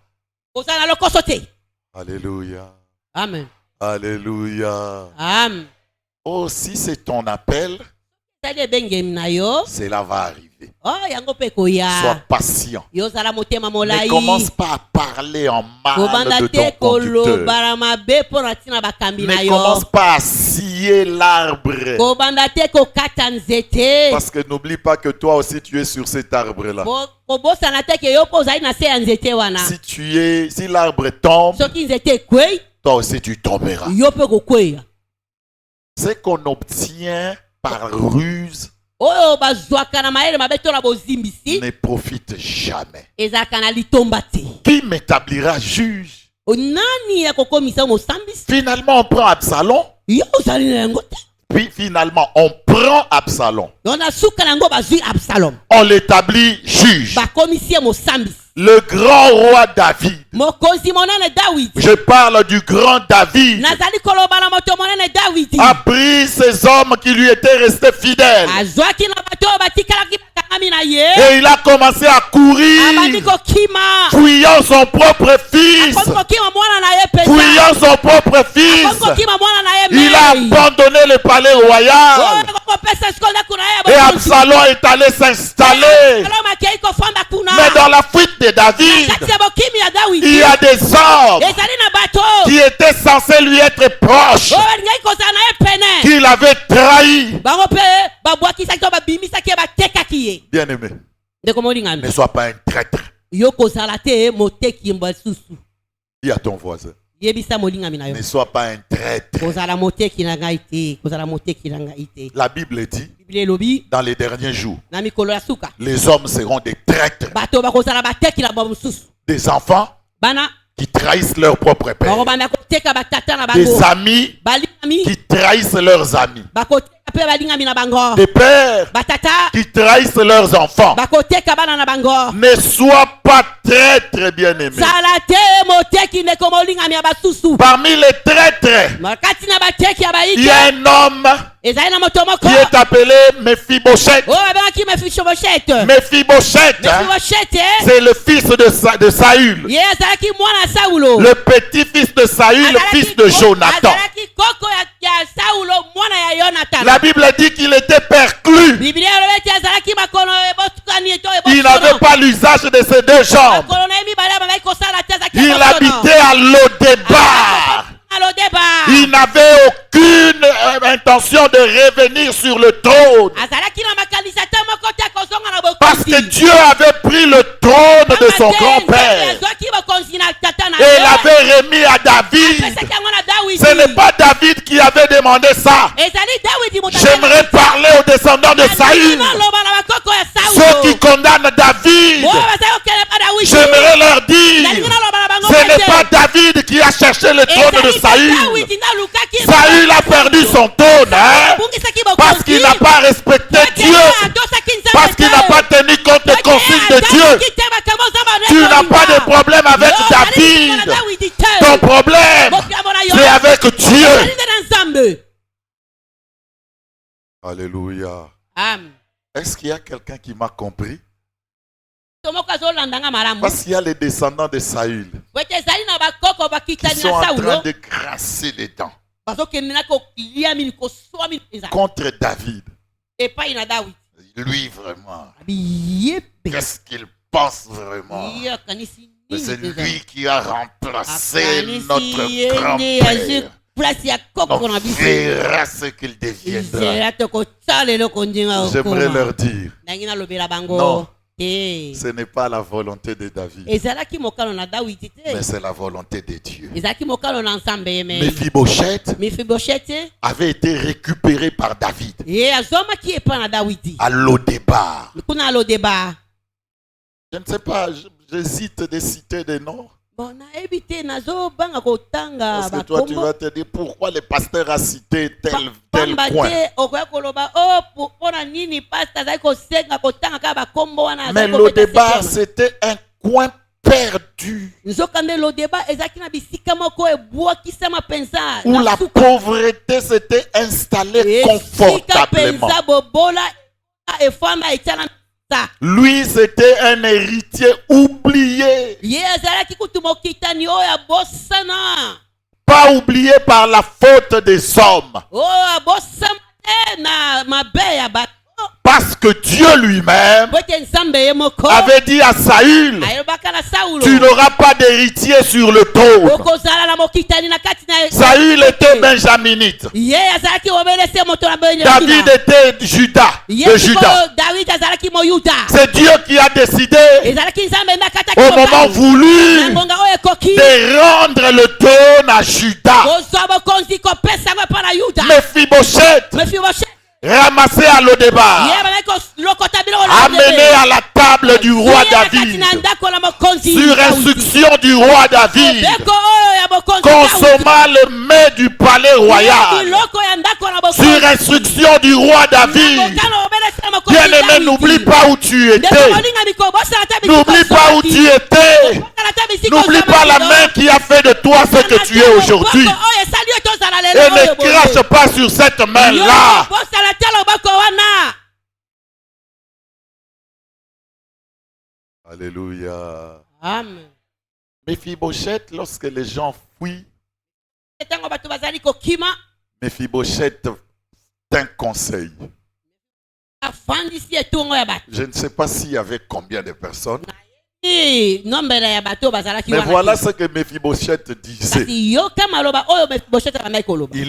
Alléluia. Amen. Alléluia. Amen. Oh, si c'est ton appel, cela va arriver. Sois patient. Ne commence pas à parler en mal de ton conducteur. Ne commence pas à scier l'arbre. Parce que n'oublie pas que toi aussi tu es sur cet arbre-là. Si l'arbre tombe, toi aussi tu tomberas. Ce qu'on obtient par ruse ne profite jamais. Qui m'établira juge? Finalement, on prend Absalom. Puis finalement, on prend Absalom. On l'établit juge. Le grand roi David. Je parle du grand David. A pris ces hommes qui lui étaient restés fidèles. Et il a commencé à courir, fuyant son propre fils. Fuyant son propre fils. Il a abandonné le palais royal. Et Absalom est allé s'installer. Mais dans la fuite de David, il y a des hommes qui étaient censés lui être proches, qu'il avait trahi. Bien-aimé, ne sois pas un traître. Dis à ton voisin, ne sois pas un traître. La Bible dit, dans les derniers jours, les hommes seront des traîtres, des enfants qui trahissent leur propre père, des amis qui trahissent leurs amis, des pères qui trahissent leurs enfants. Ne sois pas traître, bien-aimé. Parmi les traîtres, il y a un homme qui est appelé Mephibosheth. Mephibosheth, c'est le fils de Saül, le petit-fils de Saül, fils de Jonathan. La Bible dit qu'il était perclus. Il n'avait pas l'usage de ses deux jambes. Il habitait à Lodébar. Il n'avait aucune intention de revenir sur le trône. Parce que Dieu avait pris le trône de son grand-père et l'avait remis à David. Ce n'est pas David qui avait demandé ça. J'aimerais parler aux descendants de Saül, ceux qui condamnent David. J'aimerais leur dire, ce n'est pas David qui a cherché le trône de Saül. Saül a perdu son trône, parce qu'il n'a pas respecté Dieu, parce qu'il n'a pas tenu compte des consignes de Dieu. Tu n'as pas de problème avec David. Ton problème, c'est avec Dieu. Alléluia. Est-ce qu'il y a quelqu'un qui m'a compris? Parce qu'il y a les descendants de Saül qui sont en train de grasser les dents contre David. Lui vraiment, qu'est-ce qu'il pense vraiment? C'est lui qui a remplacé notre grand-père. On verra ce qu'il deviendra. J'aimerais leur dire, non, Ce n'est pas la volonté de David, mais c'est la volonté de Dieu. Mephibosheth avait été récupéré par David à Lo-Débar. Je ne sais pas, j'hésite de citer des noms. Parce que toi, tu vas te dire pourquoi le pasteur a cité tel point. Mais Lo-Débar, c'était un coin perdu où la pauvreté s'était installée confortablement. Lui, c'était un héritier oublié. Pas oublié par la faute des hommes. Parce que Dieu lui-même avait dit à Saül, tu n'auras pas d'héritier sur le trône. Saül était benjaminite. David était de Juda. C'est Dieu qui a décidé au moment voulu de rendre le trône à Juda. Mephibosheth, ramassé à Lo-Débar, amené à la table du roi David, sur instruction du roi David, consommant le mets du palais royal, sur instruction du roi David. Bien-aimé, n'oublie pas où tu étais. N'oublie pas où tu étais. N'oublie pas la main qui a fait de toi ce que tu es aujourd'hui. Et ne crache pas sur cette main-là. Alléluia. Amen. Mephibosheth, lorsque les gens fuient, Mephibosheth d'un conseil. Je ne sais pas s'il y avait combien de personnes. Mais voilà ce que Mephibosheth disait. Il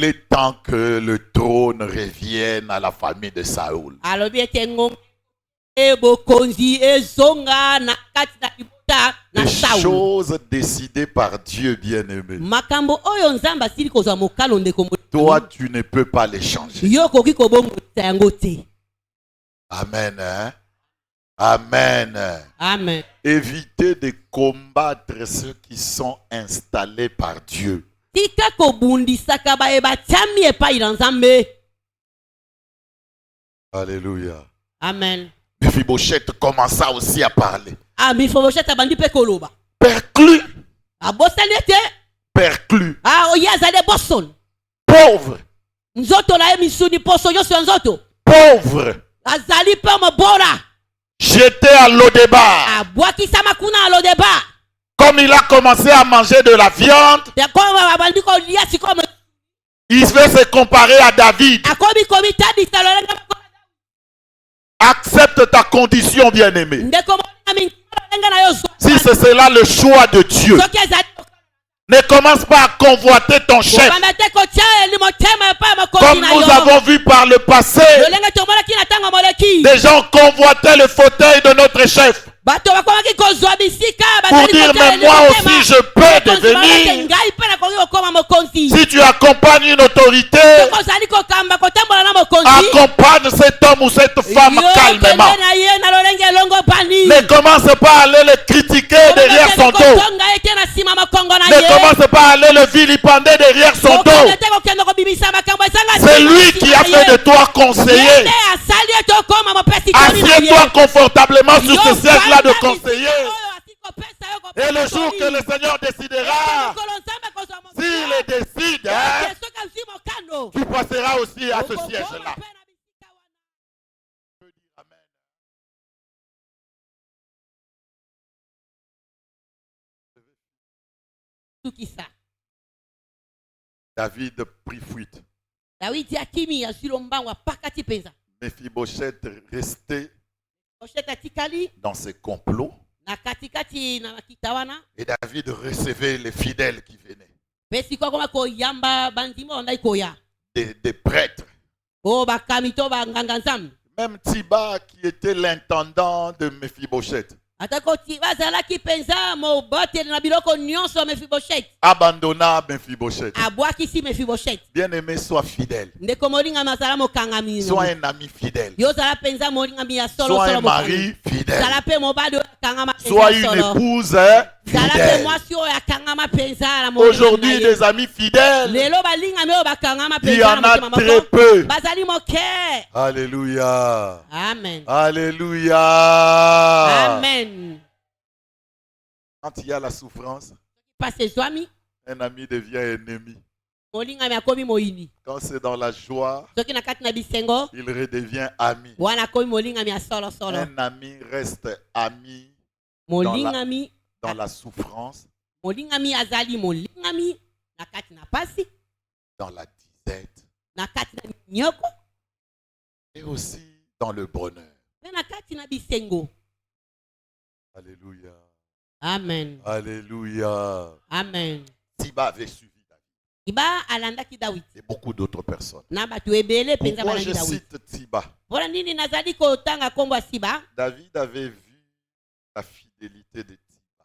est temps que le trône revienne à la famille de Saül. Les choses décidées par Dieu, bien-aimé. Toi, tu ne peux pas les changer. Amen. Hein? Amen. Amen. Évitez de combattre ceux qui sont installés par Dieu. Alléluia. Amen. Mephibosheth commença aussi à parler. Perclus. Perclus. Pauvre. Pauvre. J'étais à Lo-Débar. Comme il a commencé à manger de la viande, il veut se comparer à David. Accepte ta condition, bien-aimé. Si c'est cela le choix de Dieu, ne commence pas à convoiter ton chef. Comme nous avons vu par le passé, des gens convoitaient le fauteuil de notre chef. Pour dire, mais moi aussi je peux devenir. Si tu accompagnes une autorité, accompagne cet homme ou cette femme calmement. Ne commence pas à aller le critiquer derrière son dos. Ne commence pas à aller le vilipender derrière son dos. C'est lui qui a fait de toi conseiller. Assieds-toi confortablement sur ce siège-là de conseiller. Et le jour que le Seigneur décidera, s'il le décide, tu passeras aussi à ce siège-là. David prit fuite. Mephibosheth restait dans ses complots. Et David recevait les fidèles qui venaient. Des prêtres. Même Tiba qui était l'intendant de Mephibosheth abandonna Mephibosheth. Bien-aimé, sois fidèle. Sois un ami fidèle. Sois un mari fidèle. Sois une épouse fidèle. Aujourd'hui, des amis fidèles, il y en a très peu. Alléluia. Amen. Alléluia. Amen. Quand il y a la souffrance, un ami devient ennemi. Quand c'est dans la joie, il redevient ami. Un ami reste ami dans la souffrance, dans la disette et aussi dans le bonheur. Alléluia. Amen. Alléluia. Amen. Tiba avait suivi David. Et beaucoup d'autres personnes. Pourquoi je cite Tiba? David avait vu la fidélité de Tiba.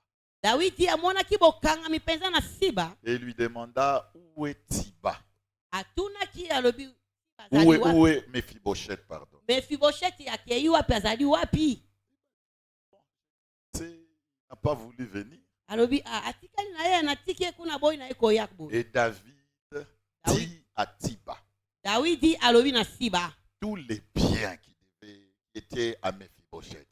Et lui demanda où est Tiba? Où est Mephibosheth, pardon. Il n'a pas voulu venir. Et David dit à Tiba tous les biens qui étaient à Mephibosheth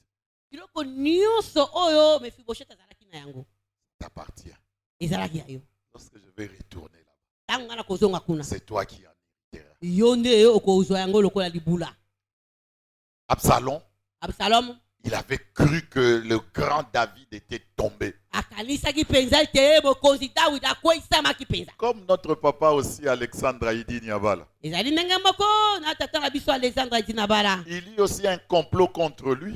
t'appartient. Lorsque je vais retourner là-bas, c'est toi qui en hériteras. Absalom, il avait cru que le grand David était tombé. Comme notre papa aussi, Alexandre Haïdi Niabala. Il y a aussi un complot contre lui.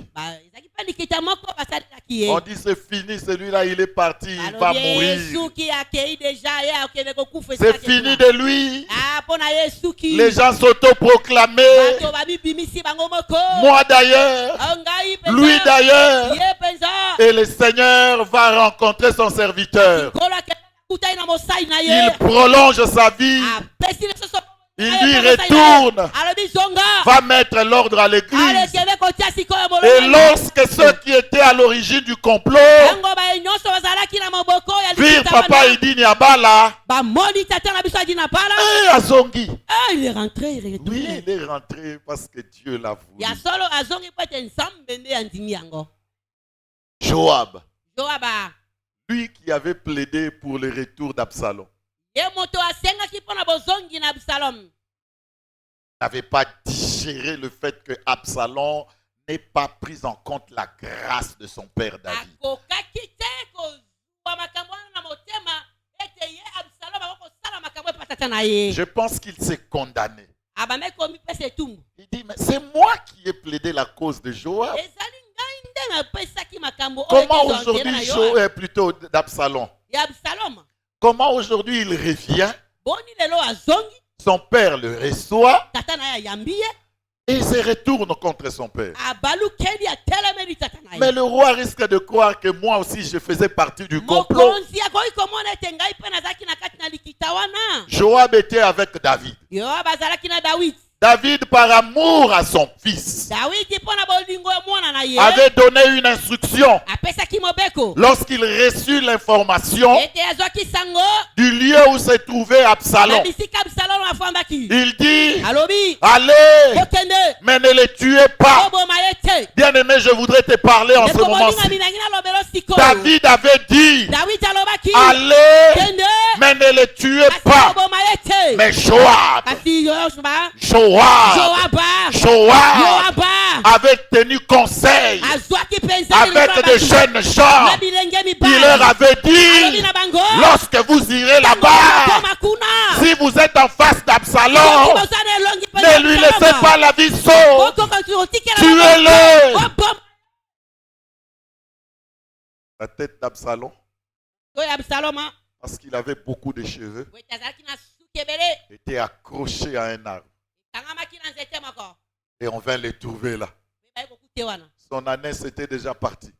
On dit c'est fini, celui-là il est parti, il va mourir. C'est fini de lui. Les gens s'autoproclamaient. Moi d'ailleurs, lui d'ailleurs. Et le Seigneur va rencontrer son serviteur. Il prolonge sa vie. Il lui retourne, va mettre l'ordre à l'église. Et lorsque ceux qui étaient à l'origine du complot virent papa Idi Niabala, et Azongi. Il est rentré, il est retourné. Oui, il est rentré parce que Dieu l'a voulu. Joab, lui qui avait plaidé pour le retour d'Absalom, n'avait pas digéré le fait que Absalom n'ait pas pris en compte la grâce de son père David. Je pense qu'il s'est condamné. Il dit, mais c'est moi qui ai plaidé la cause de Joab. Comment aujourd'hui Joab est plutôt d'Absalom? Comment aujourd'hui il revient? Son père le reçoit et il se retourne contre son père. Mais le roi risque de croire que moi aussi je faisais partie du complot. Joab était avec David. David, par amour à son fils, avait donné une instruction. Lorsqu'il reçut l'information du lieu où se trouvait Absalom, il dit, allez, mais ne le tuez pas. Bien aimé, je voudrais te parler en ce moment-ci. David avait dit, allez, mais ne le tuez pas. Mais Joab avait tenu conseil avec des jeunes gens. Il leur avait dit, lorsque vous irez là-bas, si vous êtes en face d'Absalom, ne lui laissez pas la vie sauve. Tuez-le. La tête d'Absalom, parce qu'il avait beaucoup de cheveux, était accrochée à un arbre. Et on vint les trouver là. Son ânesse était déjà partie.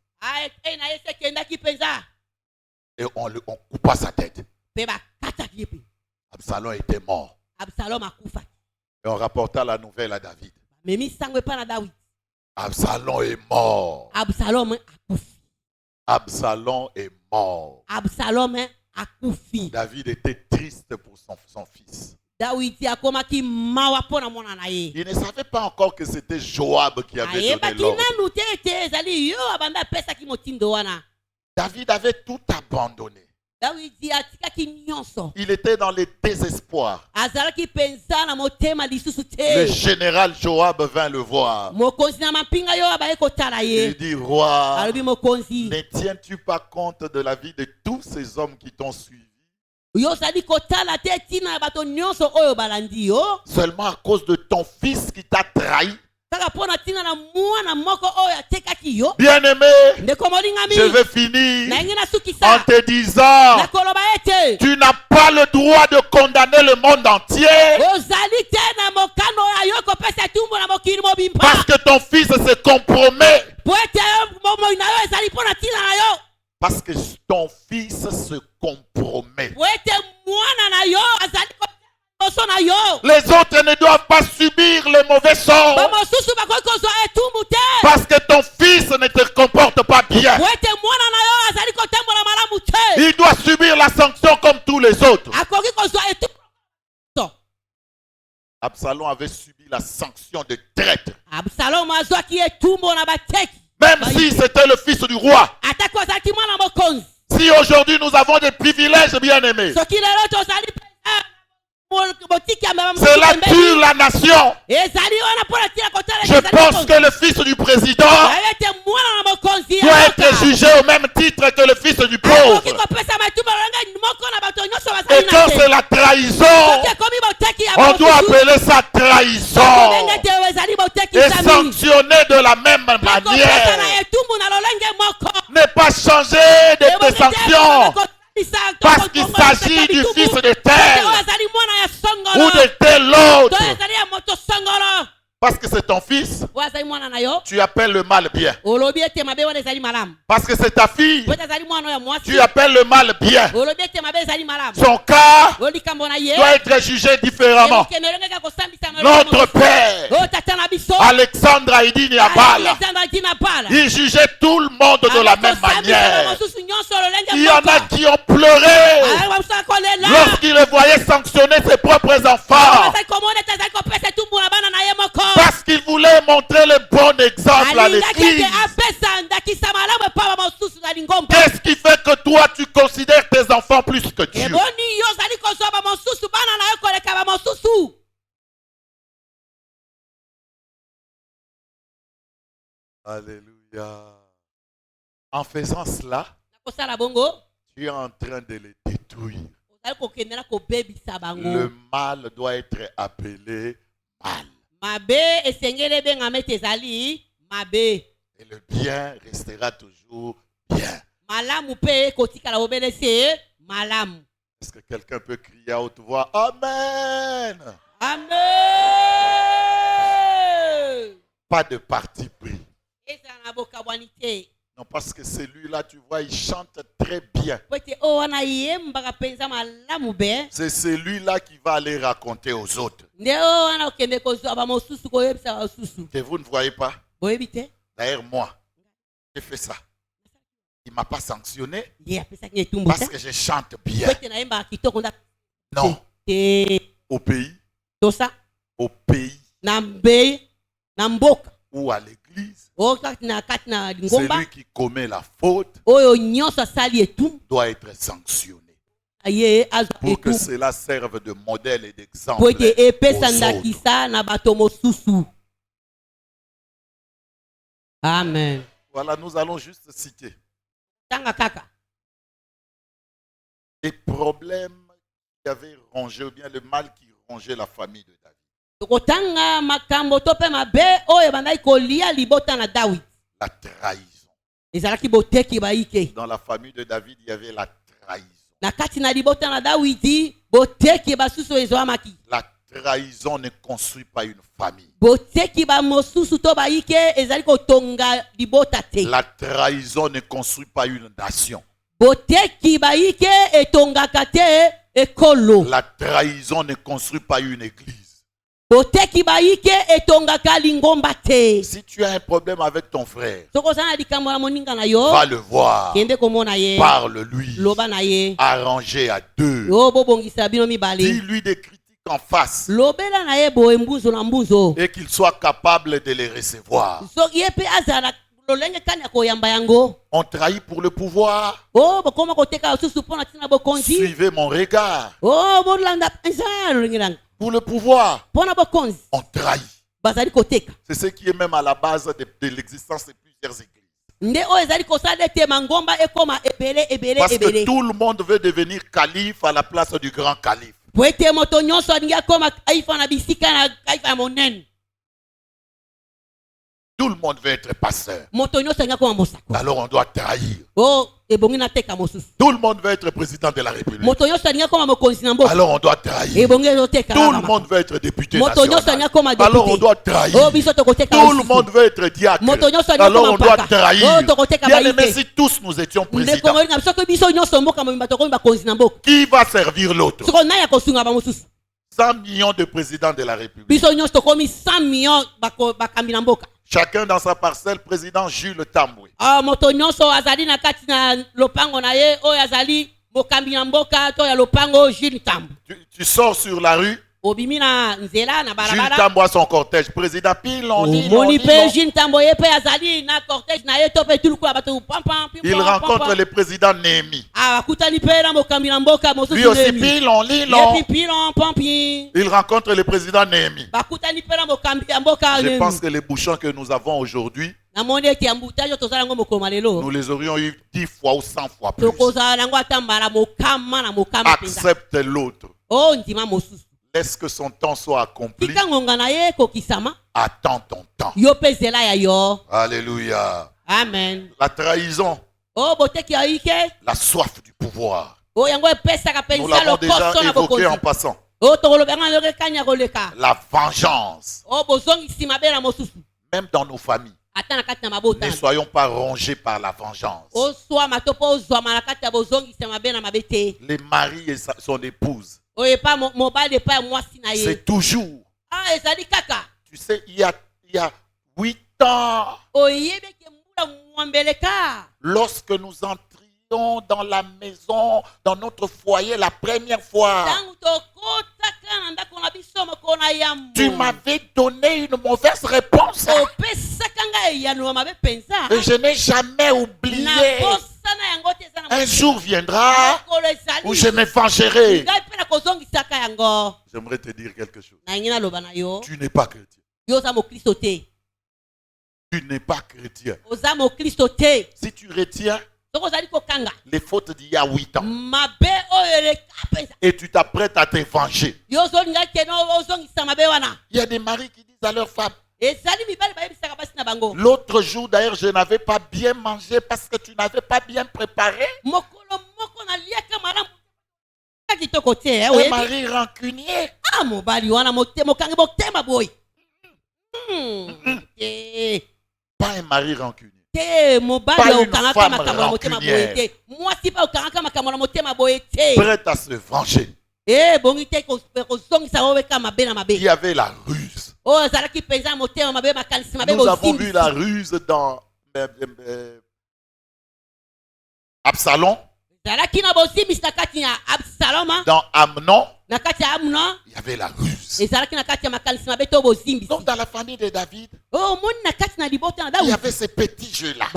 Et on coupa sa tête. Absalom était mort. Et on rapporta la nouvelle à David. Absalom est mort. Absalom est mort. David était triste pour son fils. Il ne savait pas encore que c'était Joab qui avait donné l'ordre. David avait tout abandonné. Il était dans le désespoir. Le général Joab vint le voir. Il dit, roi, ne tiens-tu pas compte de la vie de tous ces hommes qui t'ont suivi? Seulement à cause de ton fils qui t'a trahi. Bien-aimé, je vais finir en te disant, tu n'as pas le droit de condamner le monde entier parce que ton fils se compromet. Parce que ton fils se compromet. Les autres ne doivent pas subir le mauvais sort parce que ton fils ne te comporte pas bien. Il doit subir la sanction comme tous les autres. Absalom avait subi la sanction de traître. Même si c'était le fils du roi. Si aujourd'hui nous avons des privilèges, bien-aimés, cela tue la nation. Je pense que le fils du président doit être jugé au même titre que le fils du pauvre. Et quand c'est la trahison, on doit appeler ça trahison et sanctionner de la même manière. Ne pas changer de sanction parce qu'il s'agit du fils de tel ou de tel autre. Parce que c'est ton fils, tu appelles le mal bien. Parce que c'est ta fille, tu appelles le mal bien. Son cas doit être jugé différemment. Notre père, Alexandre Haïdini Abala, il jugeait tout le monde de la même manière. Il y en a qui ont pleuré lorsqu'ils le voyaient sanctionner ses propres enfants. Parce qu'il voulait montrer le bon exemple à l'église. Qu'est-ce qui fait que toi tu considères tes enfants plus que Dieu? Alléluia. En faisant cela, tu es en train de les détruire. Le mal doit être appelé mal. Et le bien restera toujours bien. Est-ce que quelqu'un peut crier à haute voix? Amen. Amen. Pas de parti pris. Non, parce que celui-là, tu vois, il chante très bien. C'est celui-là qui va aller raconter aux autres. Que vous ne voyez pas. D'ailleurs, moi, j'ai fait ça. Il ne m'a pas sanctionné parce que je chante bien. Non. Au pays. Ou à l'église. Celui qui commet la faute doit être sanctionné. Pour que cela serve de modèle et d'exemple aux autres. Amen. Voilà, nous allons juste citer des problèmes qui avaient rongé, ou bien le mal qui rongeait la famille de David. La trahison. Dans la famille de David, il y avait la trahison. La trahison ne construit pas une famille. La trahison ne construit pas une nation. La trahison ne construit pas une église. Si tu as un problème avec ton frère, va le voir, parle-lui, arrangez à deux, dis-lui des critiques en face et qu'il soit capable de les recevoir. On trahit pour le pouvoir. Suivez mon regard. Pour le pouvoir, on trahit. C'est ce qui est même à la base de l'existence de plusieurs églises. Parce que tout le monde veut devenir calife à la place du grand calife. Tout le monde veut être pasteur. Alors on doit trahir. Tout le monde veut être président de la République. Alors on doit trahir. Tout le monde veut être député national. Alors on doit trahir. Tout le monde veut être diacre. Alors on doit trahir. Bien aimé, si tous nous étions présidents, qui va servir l'autre? 100 millions de présidents de la République. Chacun dans sa parcelle, président Jules Tambwe. Tu sors sur la rue. Jules Tambwe a son cortège. Président Pilon. Il rencontre le président Némi. Lui aussi Pilon. Il rencontre le président Némi. Je pense que les bouchons que nous avons aujourd'hui, nous les aurions eu 10 fois ou 100 fois plus. Accepte l'autre. Laisse que son temps soit accompli. Attends ton temps. Alléluia. Amen. La trahison. La soif du pouvoir. Nous l'avons déjà évoqué en passant. La vengeance. Même dans nos familles. Ne soyons pas rongés par la vengeance. Les maris et son épouse. C'est toujours. Tu sais, il y a 8 ans, lorsque nous entrions dans la maison, dans notre foyer la première fois, tu m'avais donné une mauvaise réponse. Et je n'ai jamais oublié. Un jour viendra où je me vengerai. J'aimerais te dire quelque chose. Tu n'es pas chrétien. Tu n'es pas chrétien. Si tu retiens les fautes d'il y a 8 ans et tu t'apprêtes à te venger, il y a des maris qui disent à leur femme, l'autre jour d'ailleurs je n'avais pas bien mangé parce que tu n'avais pas bien préparé. Un mari rancunier. Pas un mari rancunier. Pas une femme rancunière. Prête à se venger. Il y avait la ruse. Nous avons vu la ruse dans Absalom. Dans Amnon, il y avait la ruse. Donc dans la famille de David, il y avait ces petits jeux-là.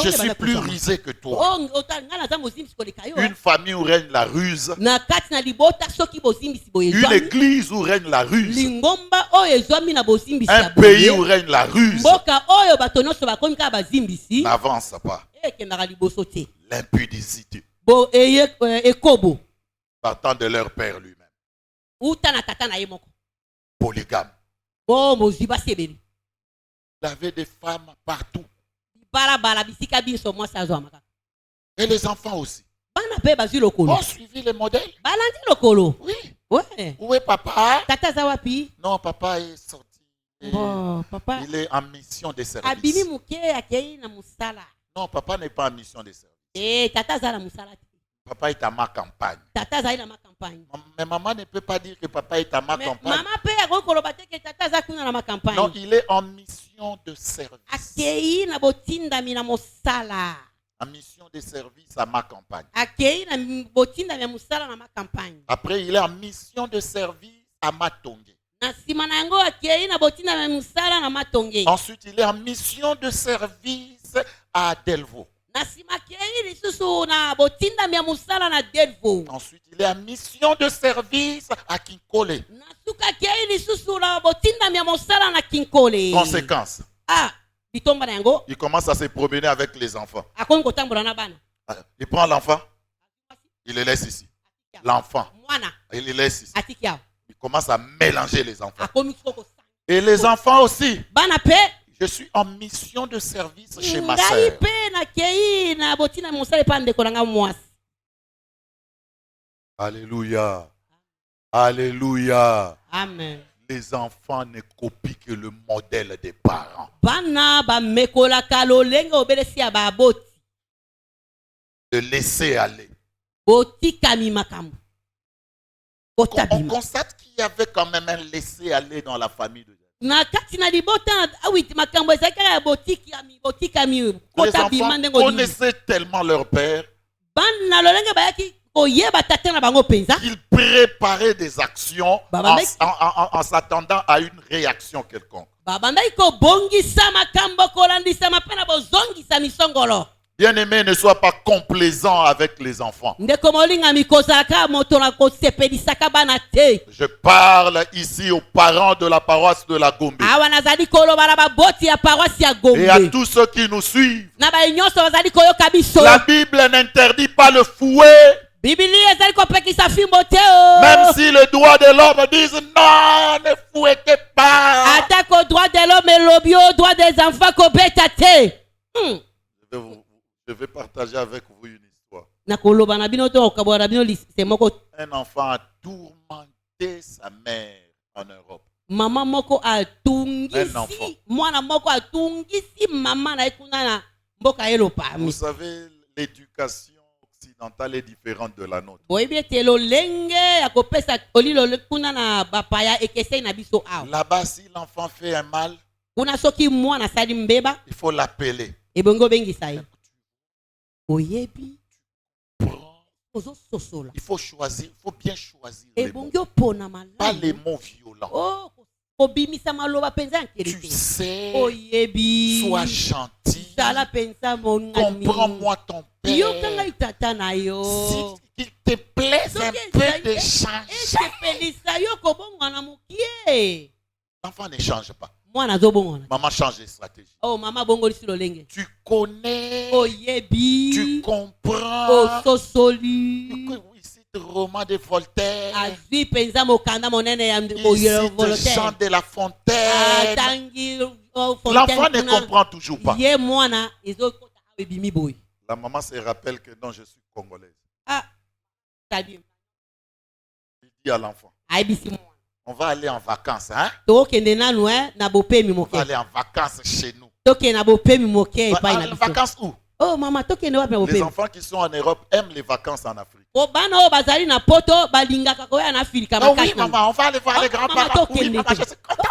Je suis plus rusé que toi. Une famille où règne la ruse. Une église où règne la ruse. Un pays où règne la ruse. N'avance pas. L'impudicité. Partant de leur père lui-même. Polygame. Il avait des femmes partout. Et les enfants aussi. Ont suivi les modèles. Oui. Ouais. Où est papa? Tata zawapi? Non, papa est sorti. Bon, papa. Il est en mission de service. Abimi muke akei na musala. Non, papa n'est pas en mission de service. Tata za na musala. Papa est à ma campagne. Tata za na ma campagne. Mais maman ne peut pas dire que papa est à ma campagne. Maman peut akoloba que tata za kuna na ma campagne. Non, il est en mission de service. Akei na botinda mi na musala. En mission de service à ma campagne. Akei na botinda mi na musala na ma campagne. Après, il est en mission de service à Matonge. Ensuite, il est en mission de service à Delvaux. Ensuite, il est en mission de service à Kinkole. Conséquence. Il commence à se promener avec les enfants. Il prend l'enfant, il le laisse ici. L'enfant, il le laisse ici. Il commence à mélanger les enfants. Et les enfants aussi. Je suis en mission de service chez ma sœur. Alléluia. Alléluia. Amen. Les enfants ne copient que le modèle des parents. De laisser aller. On constate qu'il y avait quand même un laisser-aller dans la famille de Dieu. Les enfants connaissaient tellement leur père qu'ils préparaient des actions en s'attendant à une réaction quelconque. Bien-aimé, ne sois pas complaisant avec les enfants. Je parle ici aux parents de la paroisse de la Gombe. Et à tous ceux qui nous suivent. La Bible n'interdit pas le fouet. Même si le droit de l'homme dit non, ne fouettez pas. Je vais partager avec vous une histoire. Un enfant a tourmenté sa mère en Europe. Un enfant. Vous savez, l'éducation occidentale est différente de la nôtre. Là-bas, si l'enfant fait un mal, il faut l'appeler. Il faut choisir, il faut bien choisir les mots. Pas les mots violents. Tu sais, sois gentil. Comprends-moi ton père. S'il te plaît un peu de changer. L'enfant ne change pas. Maman change de stratégie. Tu connais, tu comprends. Il cite le roman de Voltaire. Il cite Jean de La Fontaine. L'enfant ne comprend toujours pas. La maman se rappelle que non, je suis congolaise. Il dit à l'enfant, on va aller en vacances, hein? On va aller en vacances chez nous. En vacances où? Les enfants qui sont en Europe aiment les vacances en Afrique. Oh oui, maman, on va aller voir les grands-parents. Oui, maman, je suis content.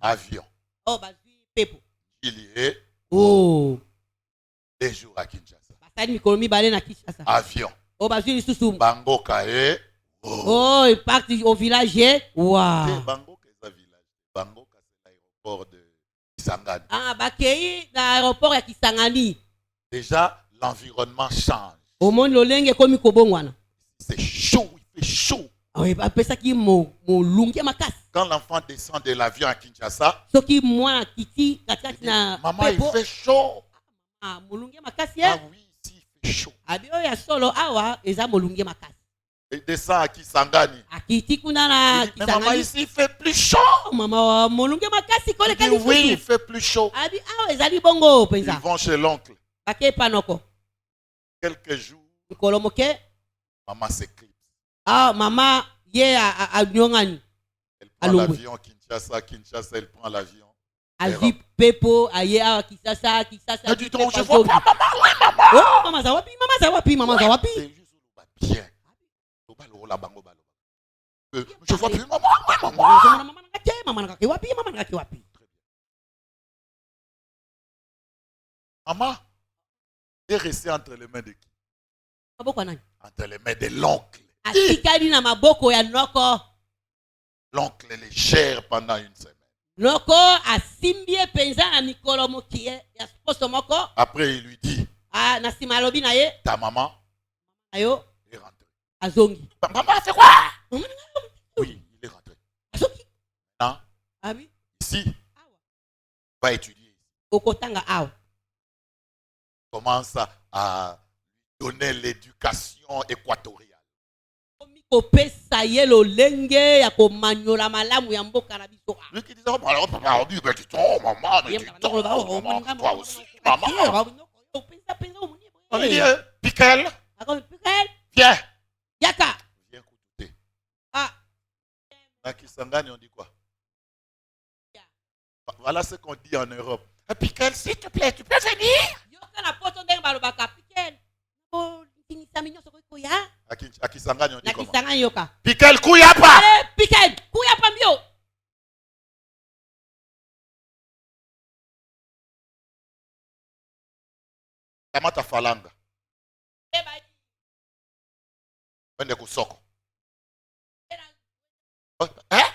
Avion. Il y est. Des jours à Kinshasa. Avion. Bango Kae. Oh, il part au village. Wow. Bango c'est un village. Bango c'est l'aéroport de Kisangani. Ah, Bakei, l'aéroport de Kisangani. Déjà, l'environnement change. C'est chaud, il fait chaud. Quand l'enfant descend de l'avion à Kinshasa, maman, il fait chaud. Ah oui, ici, il fait chaud. Il descend à Kisangani. Mais maman, ici, il fait plus chaud. Oui, il fait plus chaud. Ils vont chez l'oncle. Quelques jours, maman s'éclipse. Ah, maman, ye a nyongani. Elle prend l'avion Kinshasa, elle prend l'avion. Azi Pepo, aye a Kinshasa. Mais dis donc, je vois pas maman. Oh, maman zawapi. C'est juste bien. Je vois plus maman. Maman, est resté entre les mains de qui? Entre les mains de l'oncle. L'oncle est cher pendant une semaine. Après, il lui dit, ta maman est rentrée. Maman, c'est quoi? Oui, il est rentré. Non? Ici, va étudier. Commence à donner l'éducation équatoriale. Lui qui disait, maman, toi aussi, maman. On lui dit, Piquel, viens. Viens écouter. À Kisangani, on dit quoi? Voilà ce qu'on dit en Europe. Piquel, s'il te plaît, tu peux venir? À Kisangani, on dit comment? Piquel, Kouyapa! Piquel, Kouyapa mio! Kamata falanga. Wende kusoko. Hein?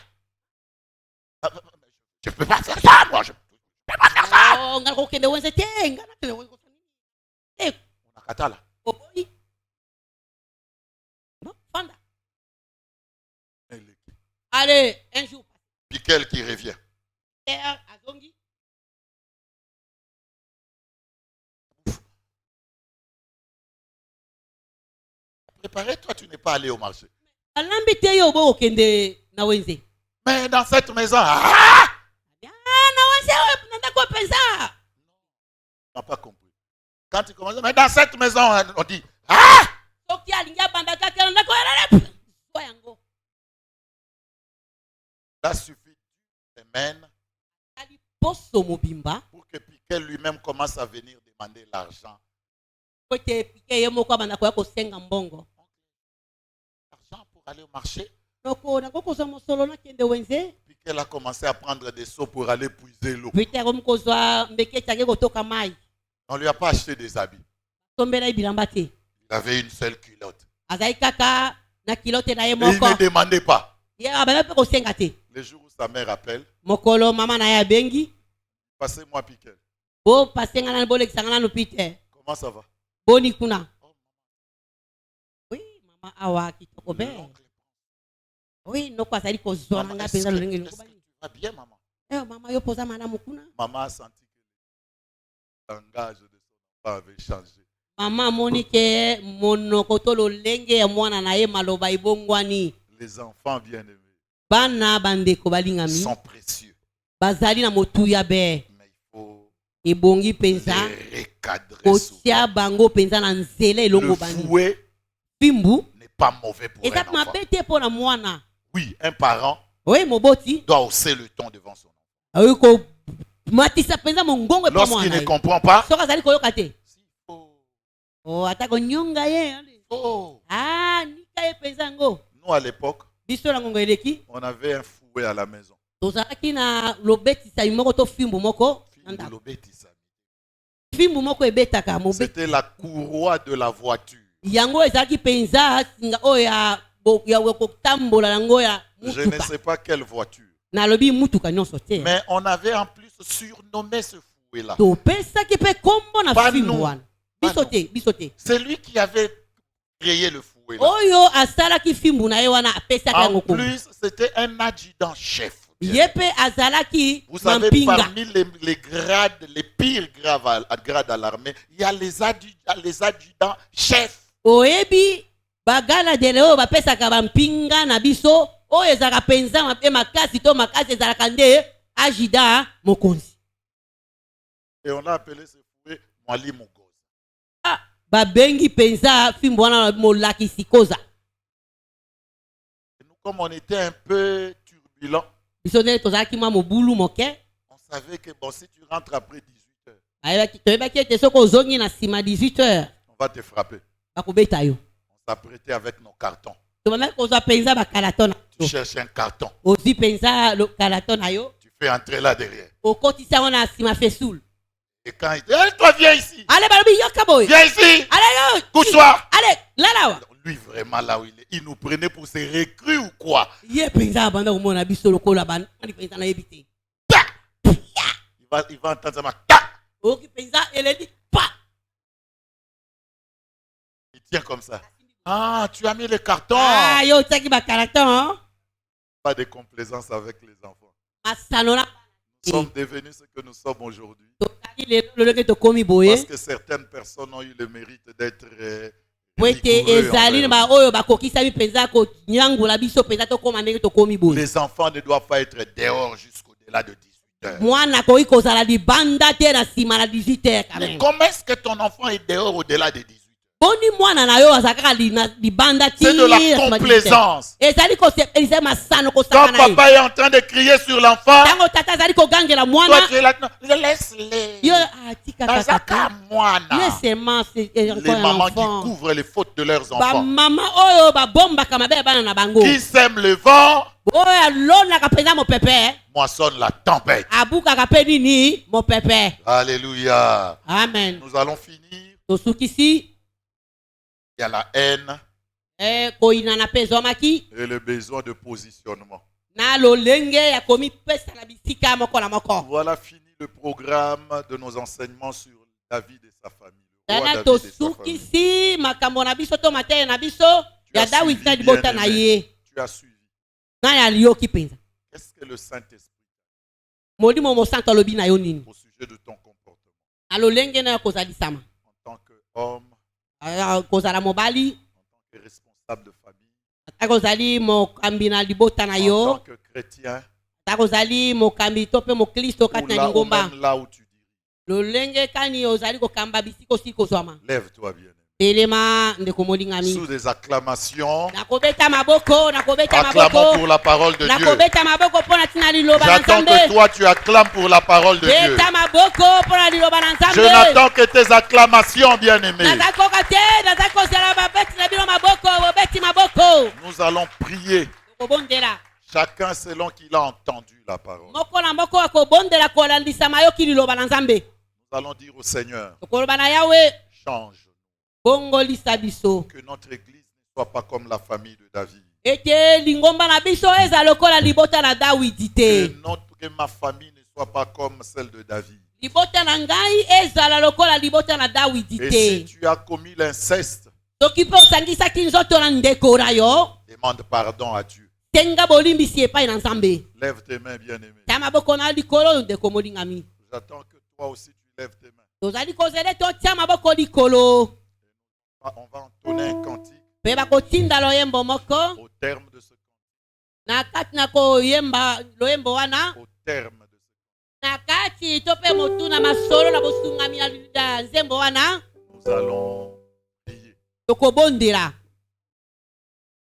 Je peux pas faire ça, moi. Je peux pas faire ça. Oh, on a katala. Allez, un jour. Piquel qui revient. Préparez-toi, tu n'es pas allé au marché. Mais dans cette maison, on n'a pas compris. Quand tu commences, mais dans cette maison, on dit, ça suffit une semaine pour que Piquel lui-même commence à venir demander l'argent. L'argent pour aller au marché. Piquel a commencé à prendre des seaux pour aller puiser l'eau. On ne lui a pas acheté des habits. Il avait une seule culotte. Et il ne demandait pas. Le jour où sa mère appelle, passez-moi Piquel. Comment ça va? Oui, maman awa kitoko be. Oui, no kwa sali ko zona nga penza lo lengelo ko bani. Va bien maman. Maman yo posa mana mukuna. Maman a senti que le langage de son enfant avait changé. Maman Monique monokoto lo lenge ya mwana na ye maloba ibongwani. Les enfants bien-aimés. Bana bandeko balingami. Sont précieux. Bazali na motuya be. Mais il faut ebongi penza. Kotia bango penza na nzele elongo bani. Le fouet Fimbu n'est pas mauvais pour un enfant. Oui, un parent doit hausser le ton devant son enfant. Lorsqu'il ne comprend pas, nous à l'époque, on avait un fouet à la maison. C'était la courroie de la voiture. Je ne sais pas quelle voiture. Mais on avait en plus surnommé ce fouet-là. Pas nous. C'est lui qui avait créé le fouet-là. En plus, c'était un adjudant-chef. Vous savez, parmi les grades, les pires grades à l'armée, il y a les adjudants-chefs. Oebi bagala de leo bapesaka bampinga na biso oyo ezaka penza mape makasi to makasi ezalaka nde ajida mokonzi. Et on a appelé ce fouet Mwali Mugoza. Babengi penza fimbo wana molaki sikoza. comme on était un peu turbulent, on savait que bon, si tu rentres après 18 heures, on va te frapper. On s'apprêtait avec nos cartons. Tu cherches un carton. Tu fais entrer là derrière. Et quand il dit, toi viens ici. Viens ici. Couche-toi. Lui vraiment là où il est, il nous prenait pour ses recrues ou quoi? Il va entendre ça. Il tient comme ça. Ah, tu as mis le carton. Pas de complaisance avec les enfants. Nous sommes devenus ce que nous sommes aujourd'hui. Parce que certaines personnes ont eu le mérite d'être les enfants ne doivent pas être dehors jusqu'au-delà de 18 heures. Mais comment est-ce que ton enfant est dehors au-delà de 18 heures? C'est de la complaisance. Quand papa est en train de crier sur l'enfant, toi tu es là, laisse-les. Les mamans qui couvrent les fautes de leurs enfants, qui sèment le vent, moissonnent la tempête. Alléluia. Amen. Nous allons finir. Il y a la haine et le besoin de positionnement. Voilà fini le programme de nos enseignements sur David et sa famille. Tu as suivi. Qu'est-ce que le Saint-Esprit au sujet de ton comportement en tant qu'homme, en tant que responsable de famille, en tant que chrétien, ou même là où tu diriges. Lève-toi bien. Sous des acclamations, acclamons pour la parole de Dieu. J'attends que toi tu acclames pour la parole de Dieu. Je n'attends que tes acclamations, bien-aimés. Nous allons prier, chacun selon qu'il a entendu la parole. Nous allons dire au Seigneur, change. Que notre église ne soit pas comme la famille de David. Que ma famille ne soit pas comme celle de David. Et si tu as commis l'inceste, demande pardon à Dieu. Lève tes mains, bien-aimé. J'attends que toi aussi tu lèves tes mains. On va entonner un cantique au terme de ce cantique. Au terme de ce cantique. Nous allons prier.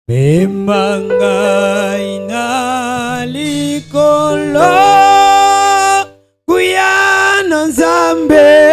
Bembangai na likolo kuyana nzambe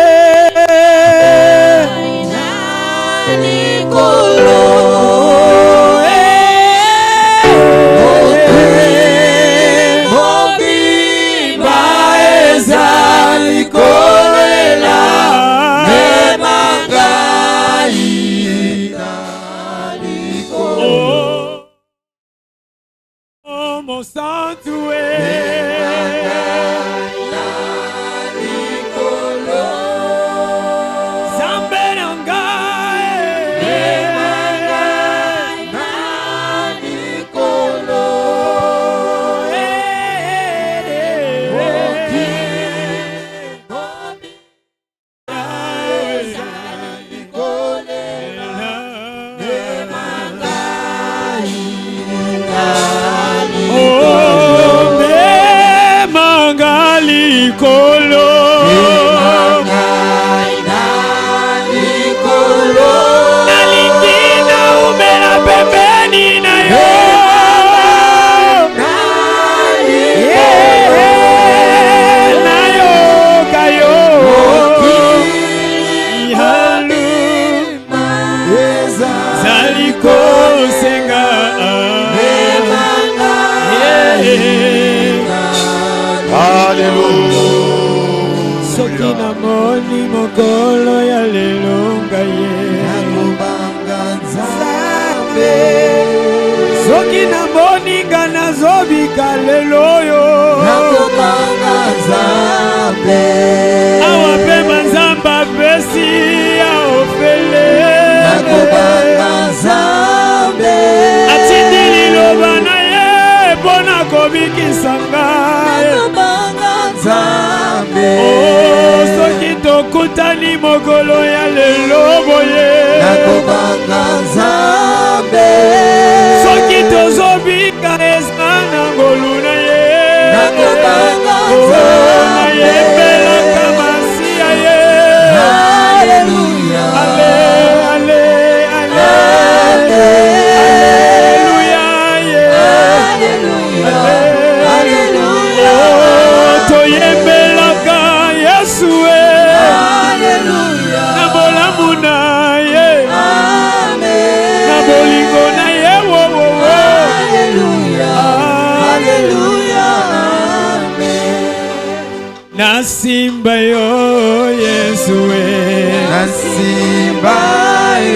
Alléluia. Soki na moni mokolo ya lelo ngaye nakobanga Nzambe. Soki na moni nga nazobika lelo yo nakobanga Nzambe. Awa pe banzamba pesi ya ofele nakobanga Nzambe. Atindi liloba na ye mpona kobikisa ngai nakobanga Nzambe. Oh, soki tokutani mokolo ya lelo boye nakobanga Nzambe. Soki tozobika eza na ngolu na ye nakobanga Nzambe. Nayembelaka masiya ye. Alleluia. Ale, ale, ale. Alleluia ye. Alleluia. Alleluia. Oh, toyembelaka Yesu e. Alleluia. Na bolamu na ye. Amen. Na bolingo na ye wo wo wo. Alleluia. Alleluia. Amen. Na simba yo Yesu e. Na simba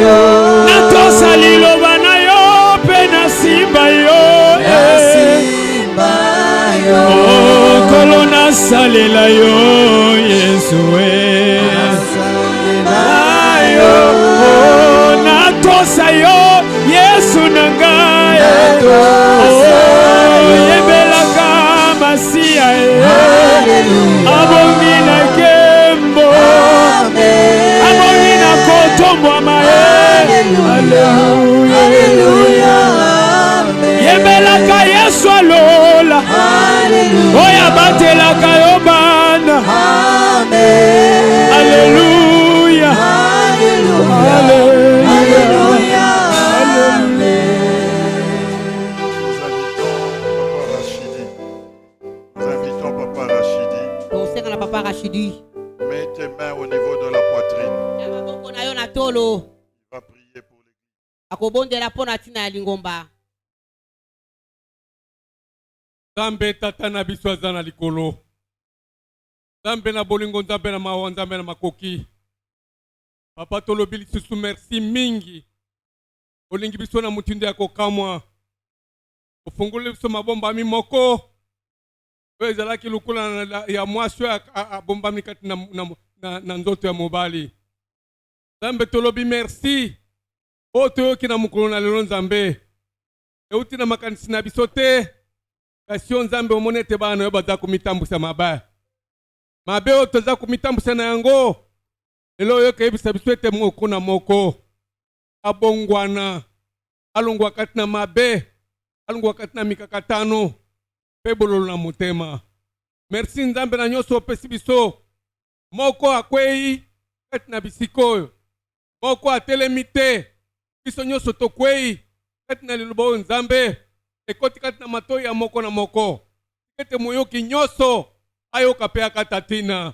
yo. Na tosa liloba na yo pe na simba yo. Na simba yo. Oh, kolo na salela yo Yesu e. Na salela yo. Oh, na tosa yo Yesu na ngai. Na tosa yo. Yebelaka masiya e. Hallelujah. Abongi na kembo. Amen. Abongi na kotombo mae. Hallelujah. Hallelujah. Amen. Yebelaka Yesu alola. Hallelujah. Oya batelaka yo bana. Amen. Hallelujah. Hallelujah. Hallelujah. Papa Rachidi. Mets tes mains au niveau de la poitrine. Il va prier pour l'église. Zambe tata na biso aza na likolo. Zambe na bolingo, Zambe na mawa, Zambe na makoki. Papa tolobi lisusu merci mingi. Olingi biso na mutinde ya kokamwa. Ofungule biso mabomba mi moko. Ezalaki lukula ya mwasho ya bombami kati na nzoto ya mobali. Zambe tolobi merci. Oto yoki na mukolo na lelo Nzambe. Euti na makanisi na biso te. Kasi Nzambe omonete bana yo baza kumitambusa mabaya. Mabe oyo toza kumitambusa na yango. Lelo yo kayebisa biso ete moko na moko. Abongwana. Alongwa kati na mabe. Alongwa kati na mikakatano. Pebolo na mutema. Merci Nzambe na nyoso opesi biso. Moko akwei kati na bisikoyo. Moko atelemi te. Biso nyoso tokwei kati na liloba Nzambe. Ekoti kati na matoi ya moko na moko. Kete moyoki nyoso ayoka pe akatatina.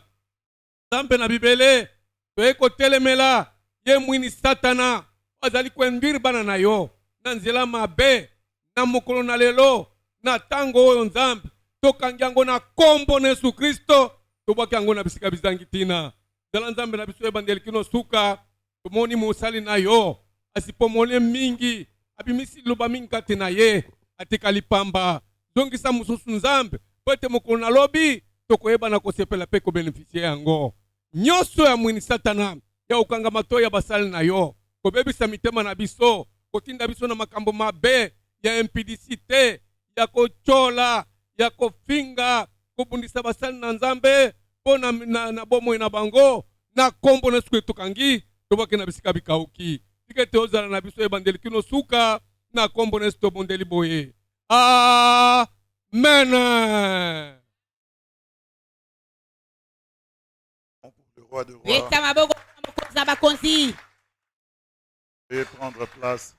Nzambe na bibele toyeko telemela ye mwini Satana azali kwendir bana na yo na nzela mabe na mokolo na lelo na tango oyo Nzambe tokangi yango na kombo na Yesu Kristo tobwaki yango na bisika bizangi tina. Nzela Nzambe na biso ebandeli kino suka tomoni mosali na yo asipomole mingi abimisi loba mingi kati na ye atikali pamba zongisa mususu Nzambe pote mokolo na lobi tokoyeba na kosepela pe ko beneficie yango nyoso ya mwini Satana ya ukanga matoi ya basali na yo kobebisa mitema na biso kotinda biso na makambo mabe ya impudicité ya kochola ya kofinga kubundisa basali na Nzambe pona na bomo na bango na kombo na suku tokangi tobaki na bisika bikauki tikete ozala na biso ebandeli kino suka na kombo na sto bondeli boye. Amen. Le roi de roi. Veuillez prendre place.